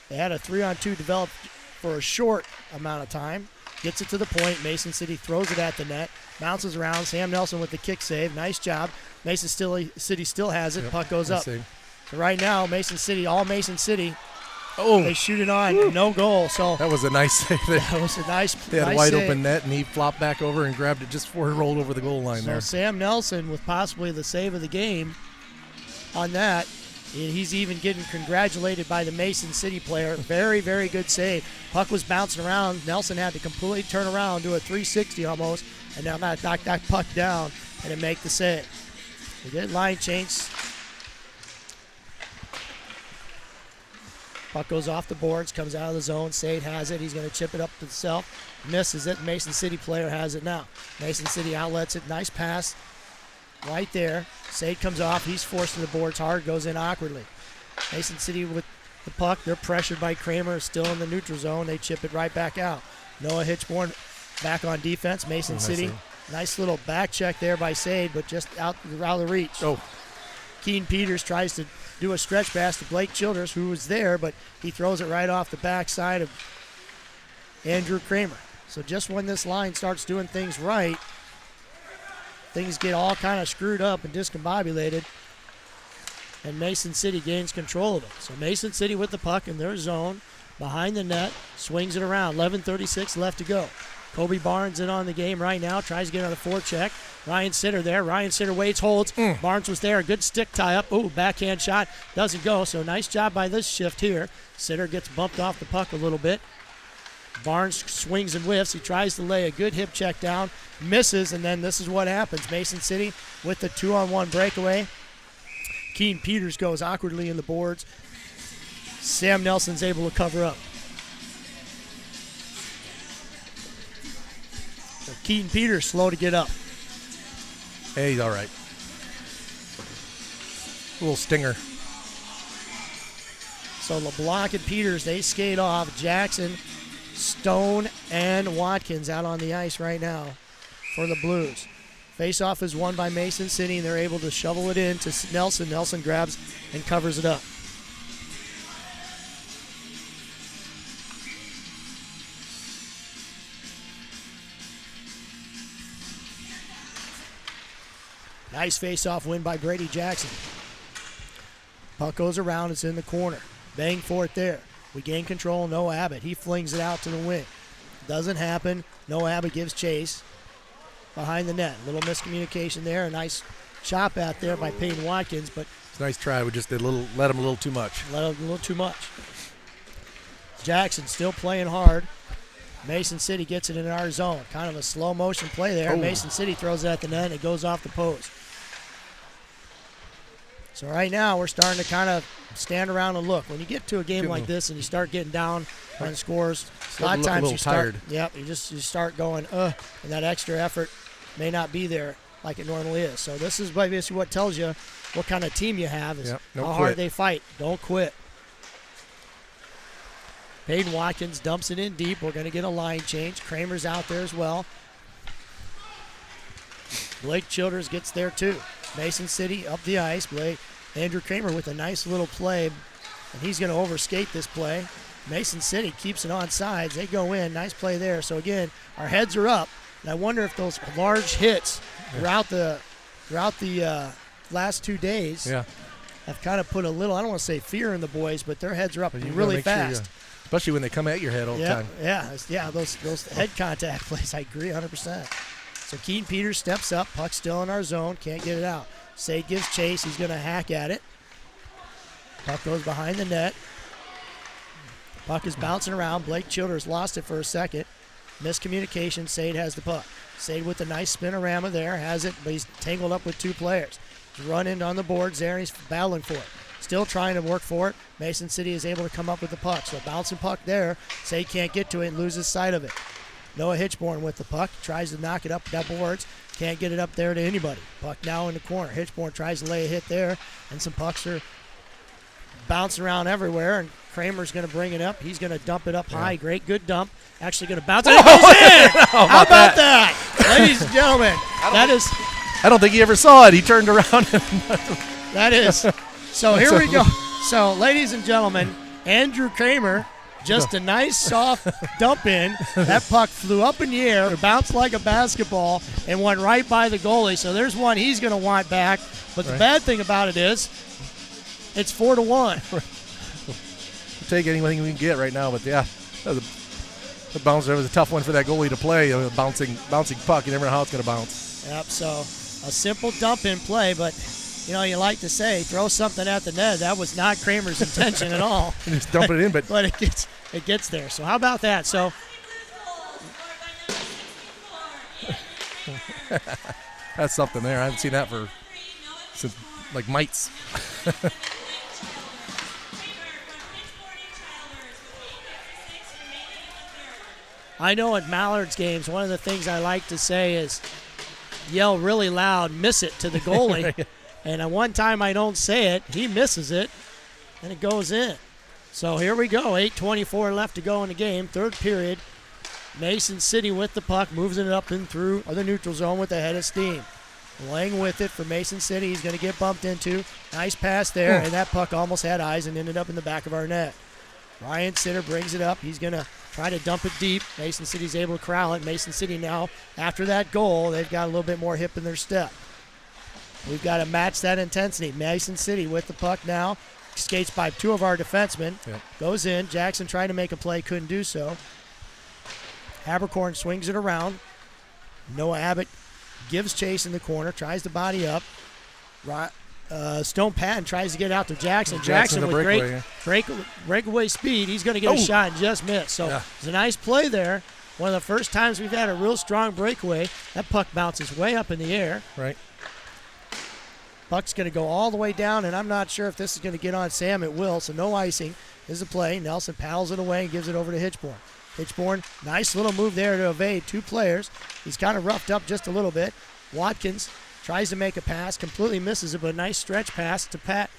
They had a 3-on-2 developed for a short amount of time. Gets it to the point. Mason City throws it at the net. Bounces around. Sam Nelson with the kick save. Nice job. Mason City still has it. Puck goes up.
Save.
So right now, Mason City, they shoot it on. No goal. So
that was a nice save.
That was a nice
They had a wide open net, and he flopped back over and grabbed it just before he rolled over the goal line there.
So Sam Nelson with possibly the save of the game on that. He's even getting congratulated by the Mason City player. Very, very good save. Puck was bouncing around. Nelson had to completely turn around, do a 360 almost, and now knock that puck down and then make the save. We get line change. Puck goes off the boards, comes out of the zone. Sade has it. He's going to chip it up to himself. Misses it. Mason City player has it now. Mason City outlets it. Nice pass. Right there. Sade comes off. He's forced to the boards hard. Goes in awkwardly. Mason City with the puck. They're pressured by Kramer. Still in the neutral zone. They chip it right back out. Noah Hitchborn back on defense. Mason City. Nice little back check there by Sade, but just out of the reach.
Oh.
Keen Peters tries to do a stretch pass to Blake Childers, who was there, but he throws it right off the backside of Andrew Kramer. So just when this line starts doing things right, things get all kind of screwed up and discombobulated, and Mason City gains control of it. So Mason City with the puck in their zone, behind the net, swings it around. 11:36 left to go. Kobe Barnes in on the game right now, tries to get on a forecheck. Ryan Sitter there. Ryan Sitter waits, holds. Barnes was there. A good stick tie-up. Ooh, backhand shot. Doesn't go, so nice job by this shift here. Sitter gets bumped off the puck a little bit. Barnes swings and whiffs. He tries to lay a good hip check down. Misses, and then this is what happens. Mason City with the 2-on-1 breakaway. Keen Peters goes awkwardly in the boards. Sam Nelson's able to cover up. So Keaton Peters slow to get up.
Hey, he's all right. A little stinger.
So LeBlanc and Peters, they skate off. Jackson, Stone, and Watkins out on the ice right now for the Blues. Face-off is won by Mason City, and they're able to shovel it in to Nelson. Nelson grabs and covers it up. Nice face-off win by Brady Jackson. Puck goes around. It's in the corner. Bang for it there. We gain control. Noah Abbott. He flings it out to the wing. Doesn't happen. Noah Abbott gives chase behind the net. A little miscommunication there. A nice chop out there by Payne Watkins, but
it's a nice try. We just did let him a little too much.
Let him a little too much. Jackson still playing hard. Mason City gets it in our zone. Kind of a slow motion play there.
Oh.
Mason City throws it at the net, and it goes off the post. So right now we're starting to kind of stand around and look. When you get to a game like this and you start getting down on scores, a lot of times you start,
tired.
you start going, and that extra effort may not be there. like it normally is. So this is basically what tells you what kind of team you have, is
Yep, don't
how
quit.
hard they fight. Don't quit. Peyton Watkins dumps it in deep. We're going to get a line change. Kramer's out there as well. Blake Childers gets there too. Mason City up the ice. Andrew Kramer with a nice little play, and he's going to overskate this play. Mason City keeps it on sides. They go in. Nice play there. So again, our heads are up, and I wonder if those large hits throughout the last 2 days have kind of put a little, I don't want to say fear in the boys, but their heads are up
But you
really
gotta make
fast.
sure especially when they come at your head all the time.
Yeah, those head contact plays, I agree 100%. So Keaton Peters steps up. Puck still in our zone. Can't get it out. Sade gives chase. He's going to hack at it. Puck goes behind the net. Puck is bouncing around. Blake Childers lost it for a second. Miscommunication. Sade has the puck. Sade with a nice spinorama there. Has it, but he's tangled up with 2 players. He's running on the boards there, and he's battling for it. Still trying to work for it. Mason City is able to come up with the puck. So bouncing puck there. Sade can't get to it and loses sight of it. Noah Hitchborn with the puck. Tries to knock it up the boards. Can't get it up there to anybody. Puck now in the corner. Hitchborn tries to lay a hit there. And some pucks are bouncing around everywhere. And Kramer's going to bring it up. He's going to dump it up high. Great, good dump. Actually going to bounce it. It goes in! How about that? Ladies and gentlemen,
I don't think he ever saw it. He turned around.
that is. So here we go. So, ladies and gentlemen, Andrew Kramer, just a nice soft dump in. That puck flew up in the air, bounced like a basketball, and went right by the goalie. So there's one he's going to want back. But the bad thing about it is, it's 4-1.
We'll take anything we can get right now. But yeah, the bouncer was a tough one for that goalie to play. A bouncing puck. You never know how it's going to bounce.
Yep. So a simple dump in play, but. You know, you like to say, throw something at the net. That was not Kramer's intention at all.
Just dump it in, but
it gets there. So how about that? So
that's something there. I haven't seen that since like mites.
I know at Mallard's games, one of the things I like to say is yell really loud, miss it to the goalie. And at one time I don't say it, he misses it, and it goes in. So here we go, 8:24 left to go in the game, third period. Mason City with the puck, moves it up and through the neutral zone with the head of steam. Lang with it for Mason City, he's going to get bumped into. Nice pass there, and that puck almost had eyes and ended up in the back of our net. Ryan Sitter brings it up, he's going to try to dump it deep. Mason City's able to corral it. Mason City now, after that goal, they've got a little bit more hip in their step. We've got to match that intensity. Mason City with the puck now. Skates by 2 of our defensemen.
Yep.
Goes in. Jackson tried to make a play. Couldn't do so. Habercorn swings it around. Noah Abbott gives chase in the corner. Tries to body up. Stone Patton tries to get out to Jackson. Jackson with great breakaway speed. He's going to get a shot and just miss. So it's a nice play there. One of the first times we've had a real strong breakaway. That puck bounces way up in the air.
Right.
Puck's going to go all the way down, and I'm not sure if this is going to get on Sam. It will, so no icing. This is a play. Nelson paddles it away and gives it over to Hitchborn. Hitchborn, nice little move there to evade 2 players. He's kind of roughed up just a little bit. Watkins tries to make a pass, completely misses it, but a nice stretch pass to Pat.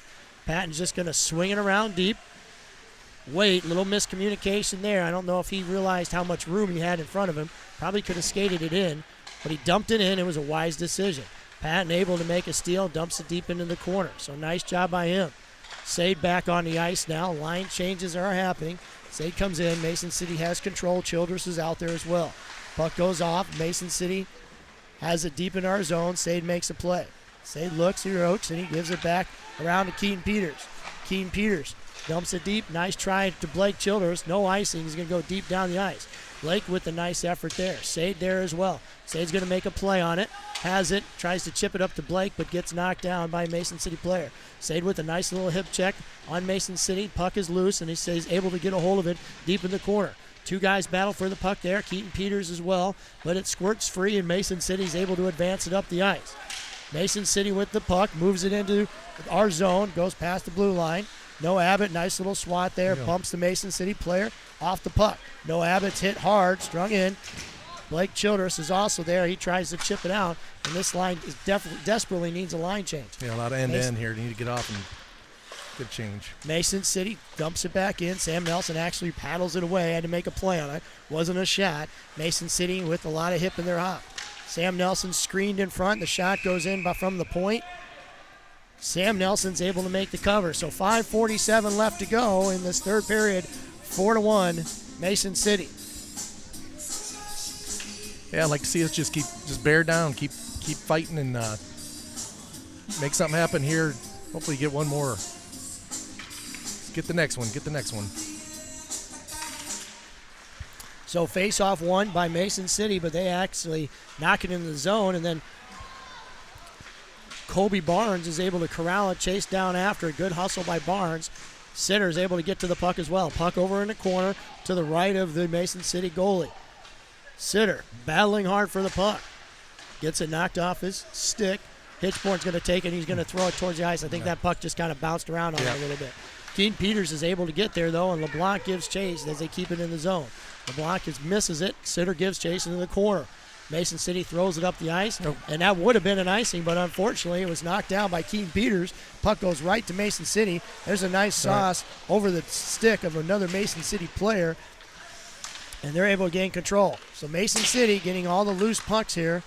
Patton's just going to swing it around deep. Wait, little miscommunication there. I don't know if he realized how much room he had in front of him. Probably could have skated it in, but he dumped it in. It was a wise decision. Patton able to make a steal, dumps it deep into the corner. So nice job by him. Sade back on the ice now. Line changes are happening. Sade comes in. Mason City has control. Childress is out there as well. Puck goes off. Mason City has it deep in our zone. Sade makes a play. Sade looks, he roaks, and he gives it back around to Keaton Peters. Keaton Peters dumps it deep. Nice try to Blake Childress. No icing. He's going to go deep down the ice. Blake with a nice effort there. Sade there as well. Sade's going to make a play on it. Has it. Tries to chip it up to Blake, but gets knocked down by a Mason City player. Sade with a nice little hip check on Mason City. Puck is loose, and he's able to get a hold of it deep in the corner. 2 guys battle for the puck there. Keaton Peters as well, but it squirts free, and Mason City's able to advance it up the ice. Mason City with the puck, moves it into our zone, goes past the blue line. Noah Abbott, nice little swat there, bumps the Mason City player off the puck. Noah Abbott's hit hard, strung in. Blake Childress is also there. He tries to chip it out, and this line is desperately needs a line change.
Yeah, a lot of end-to-end here. You need to get off and get change.
Mason City dumps it back in. Sam Nelson actually paddles it away. Had to make a play on it. Wasn't a shot. Mason City with a lot of hip in their hop. Sam Nelson screened in front. The shot goes in from the point. Sam Nelson's able to make the cover. So 5:47 left to go in this third period. 4-1, Mason City.
Yeah, I'd like to see us just bear down, keep fighting, and make something happen here. Hopefully get one more. Get the next one.
So face-off won by Mason City, but they actually knock it into the zone, and then Kobe Barnes is able to corral it, chase down after it. Good hustle by Barnes. Sitter is able to get to the puck as well. Puck over in the corner to the right of the Mason City goalie. Sitter battling hard for the puck. Gets it knocked off his stick. Hitchborn's going to take it. He's going to throw it towards the ice. I think that puck just kind of bounced around on it a little bit. Keaton Peters is able to get there, though, and LeBlanc gives chase as they keep it in the zone. LeBlanc misses it. Sitter gives chase into the corner. Mason City throws it up the ice, and that would have been an icing, but unfortunately it was knocked down by Keaton Peters. Puck goes right to Mason City. There's a nice sauce over the stick of another Mason City player, and they're able to gain control. So Mason City getting all the loose pucks here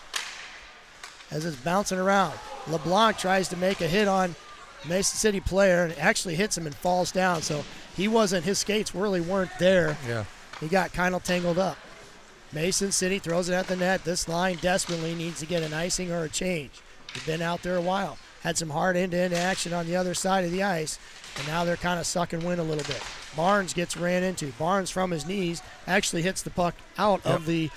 as it's bouncing around. LeBlanc tries to make a hit on Mason City player and actually hits him and falls down. So his skates really weren't there.
Yeah.
He got kind of tangled up. Mason City throws it at the net. This line desperately needs to get an icing or a change. They've been out there a while. Had some hard end-to-end action on the other side of the ice, and now they're kind of sucking wind a little bit. Barnes gets ran into. Barnes from his knees actually hits the puck out of the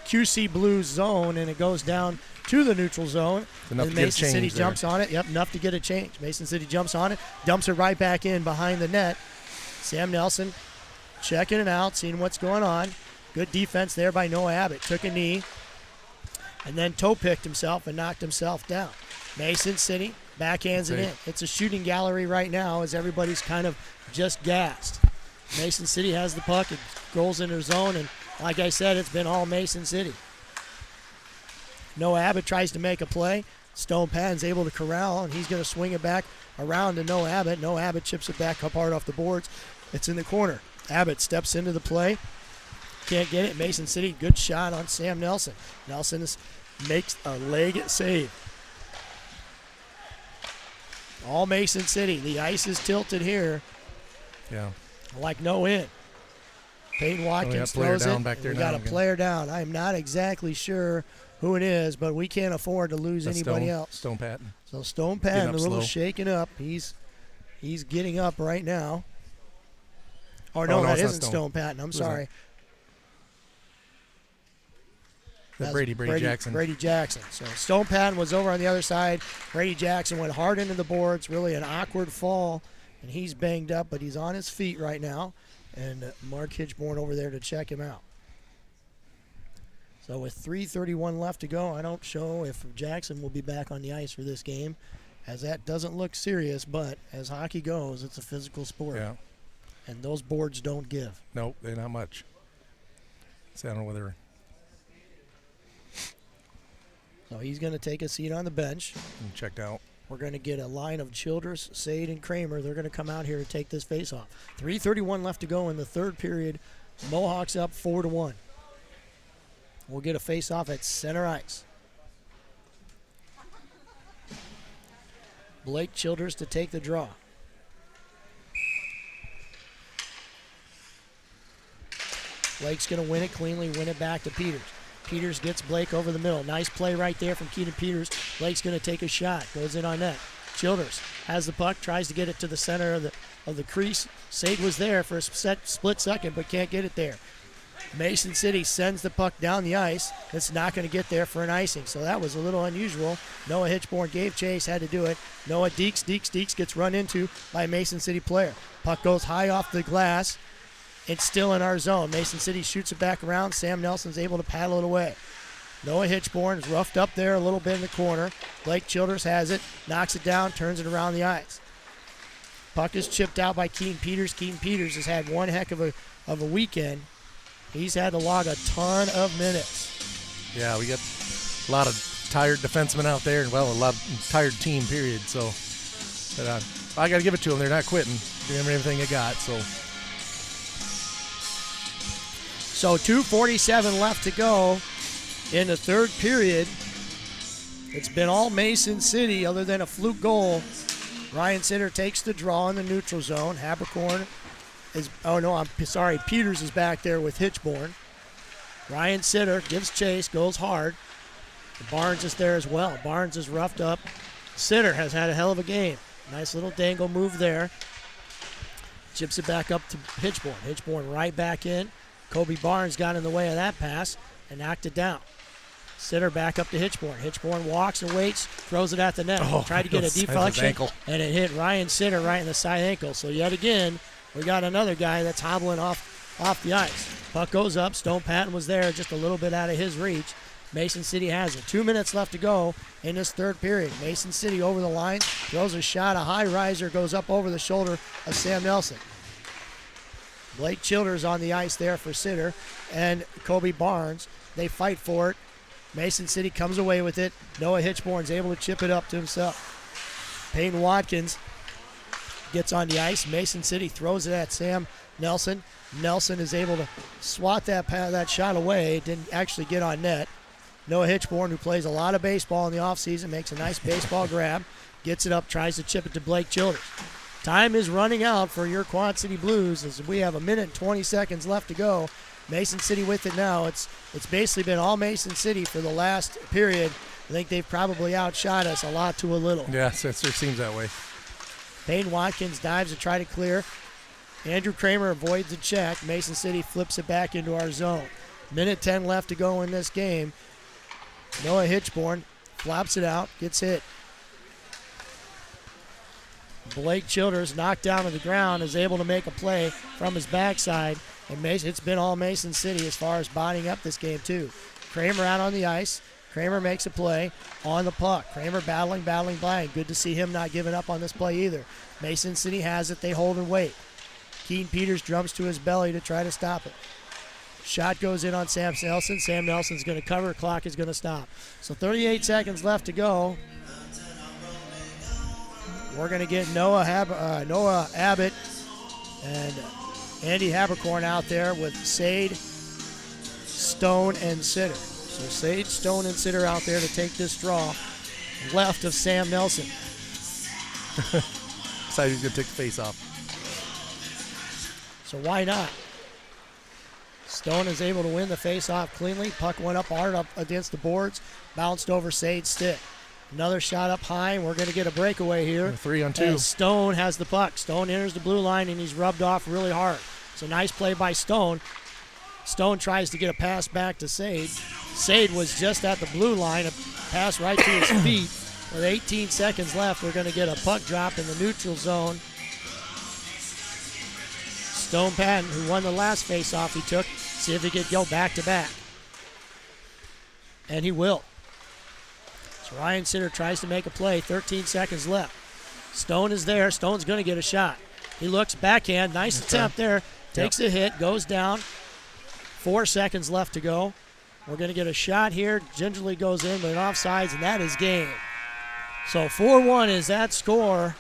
QC Blues zone, and it goes down to the neutral zone.
Enough
and
to get a
Mason City
change there.
jumps on it. Yep, enough to get a change. Mason City jumps on it, dumps it right back in behind the net. Sam Nelson checking it out, seeing what's going on. Good defense there by Noah Abbott. Took a knee and then toe-picked himself and knocked himself down. Mason City backhands it in. It's a shooting gallery right now as everybody's kind of just gassed. Mason City has the puck. It goes into their zone, and like I said, it's been all Mason City. Noah Abbott tries to make a play. Stone Patton's able to corral, and he's going to swing it back around to Noah Abbott. Noah Abbott chips it back up hard off the boards. It's in the corner. Abbott steps into the play. Can't get it. Mason City, good shot on Sam Nelson. Nelson makes a leg save. All Mason City. The ice is tilted here.
Yeah.
Like no end. Peyton Watkins throws it. We got a player down. I'm not exactly sure who it is, but we can't afford to lose anybody else.
Stone Patton.
So Stone Patton, a little
slow.
shaken up. He's getting up right now. Or no, that isn't Stone Patton. I'm sorry.
That's Brady Jackson.
Brady Jackson. So Stone Patton was over on the other side. Brady Jackson went hard into the boards. Really an awkward fall, and he's banged up, but he's on his feet right now. And Mark Hitchborn over there to check him out. So with 3:31 left to go, I don't show if Jackson will be back on the ice for this game, as that doesn't look serious, but as hockey goes, it's a physical sport.
Yeah.
And those boards don't give.
Nope, they're not much. So I don't know whether.
So he's going to take a seat on the bench.
And checked out.
We're going to get a line of Childress, Sade, and Kramer. They're going to come out here and take this face-off. 3:31 left to go in the third period. Mohawks up 4-1. We'll get a face-off at center ice. Blake Childress to take the draw. Blake's going to win it cleanly, win it back to Peters. Peters gets Blake over the middle. Nice play right there from Keaton Peters. Blake's going to take a shot. Goes in on net. Childress has the puck, tries to get it to the center of the crease. Sade was there for a split second, but can't get it there. Mason City sends the puck down the ice. It's not going to get there for an icing, so that was a little unusual. Noah Hitchborn gave chase, had to do it. Noah Deeks gets run into by a Mason City player. Puck goes high off the glass. It's still in our zone. Mason City shoots it back around. Sam Nelson's able to paddle it away. Noah Hitchborn is roughed up there a little bit in the corner. Blake Childress has it, knocks it down, turns it around the ice. Puck is chipped out by Keaton Peters. Keaton Peters has had one heck of a weekend. He's had to log a ton of minutes.
Yeah, we got a lot of tired defensemen out there, and well, a lot of tired team, period. So, but I got to give it to them. They're not quitting, doing everything they got. So
2:47 left to go in the third period. It's been all Mason City other than a fluke goal. Ryan Sitter takes the draw in the neutral zone. Habercorn is, Peters is back there with Hitchborn. Ryan Sitter gives chase, goes hard. Barnes is there as well. Barnes is roughed up. Sitter has had a hell of a game. Nice little dangle move there. Chips it back up to Hitchborn. Hitchborn right back in. Kobe Barnes got in the way of that pass and knocked it down. Sitter back up to Hitchborn. Hitchborn walks and waits, throws it at the net. Tried to get a deflection, and it hit Ryan Sitter right in the side ankle. So yet again, we got another guy that's hobbling off the ice. Puck goes up. Stone Patton was there, just a little bit out of his reach. Mason City has it. 2 minutes left to go in this third period. Mason City over the line, throws a shot. A high riser goes up over the shoulder of Sam Nelson. Blake Childers on the ice there for Sitter and Kobe Barnes. They fight for it. Mason City comes away with it. Noah Hitchborn's able to chip it up to himself. Peyton Watkins gets on the ice. Mason City throws it at Sam Nelson. Nelson is able to swat that shot away. It didn't actually get on net. Noah Hitchborn, who plays a lot of baseball in the offseason, makes a nice baseball grab, gets it up, tries to chip it to Blake Childers. Time is running out for your Quad City Blues as we have 1 minute and 20 seconds left to go. Mason City with it now. It's basically been all Mason City for the last period. I think they've probably outshot us a lot to a little.
Yeah, it seems that way.
Payne Watkins dives to try to clear. Andrew Kramer avoids the check. Mason City flips it back into our zone. 1:10 left to go in this game. Noah Hitchborn flops it out, gets hit. Blake Childers knocked down to the ground, is able to make a play from his backside. And it's been all Mason City as far as bodying up this game, too. Kramer out on the ice. Kramer makes a play on the puck. Kramer battling blind. Good to see him not giving up on this play either. Mason City has it. They hold and wait. Keaton Peters drums to his belly to try to stop it. Shot goes in on Sam Nelson. Sam Nelson's going to cover. Clock is going to stop. So 38 seconds left to go. We're going to get Noah Abbott and Andy Habercorn out there with Sade, Stone, and Sitter. So Sade, Stone, and Sitter out there to take this draw left of Sam Nelson.
Decided he's going to take the face off.
So why not? Stone is able to win the face-off cleanly. Puck went up hard up against the boards, bounced over Sade's stick. Another shot up high, and we're going to get a breakaway here.
3-on-2.
And Stone has the puck. Stone enters the blue line, and he's rubbed off really hard. So nice play by Stone. Stone tries to get a pass back to Sade. Sade was just at the blue line, a pass right to his feet. With 18 seconds left, we're going to get a puck drop in the neutral zone. Stone Patton, who won the last face-off he took, see if he could go back-to-back. And he will. So Ryan Sitter tries to make a play. 13 seconds left. Stone is there. Stone's going to get a shot. He looks backhand. Nice attempt there. Takes a hit. Goes down. 4 seconds left to go. We're going to get a shot here. Gingerly goes in, but offsides, and that is game. So 4-1 is that score.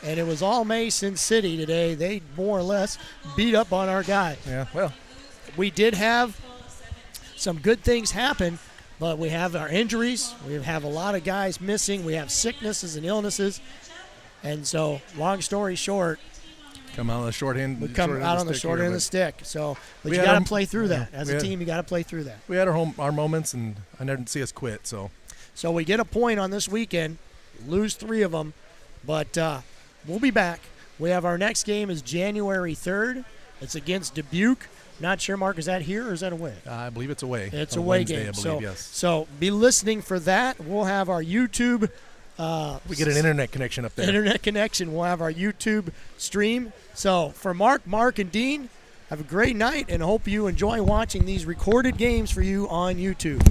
And it was all Mason City today. They more or less beat up on our guy.
Yeah, well.
We did have some good things happen, but we have our injuries. We have a lot of guys missing. We have sicknesses and illnesses. And so, long story short,
come out on the short end.
We come out on the short end of the stick. So, but you got to play through that. As a team, you got to play through that.
We had our moments, and I didn't see us quit. So
we get a point on this weekend, lose 3 of them, but we'll be back. We have our next game is January 3rd. It's against Dubuque. Not sure, Mark, is that here or is that away?
I believe it's away.
It's a away
Wednesday,
game.
I believe, yes.
So be listening for that. We'll have our YouTube.
We get an internet connection up there.
Internet connection. We'll have our YouTube stream. So for Mark, and Dean, have a great night and hope you enjoy watching these recorded games for you on YouTube.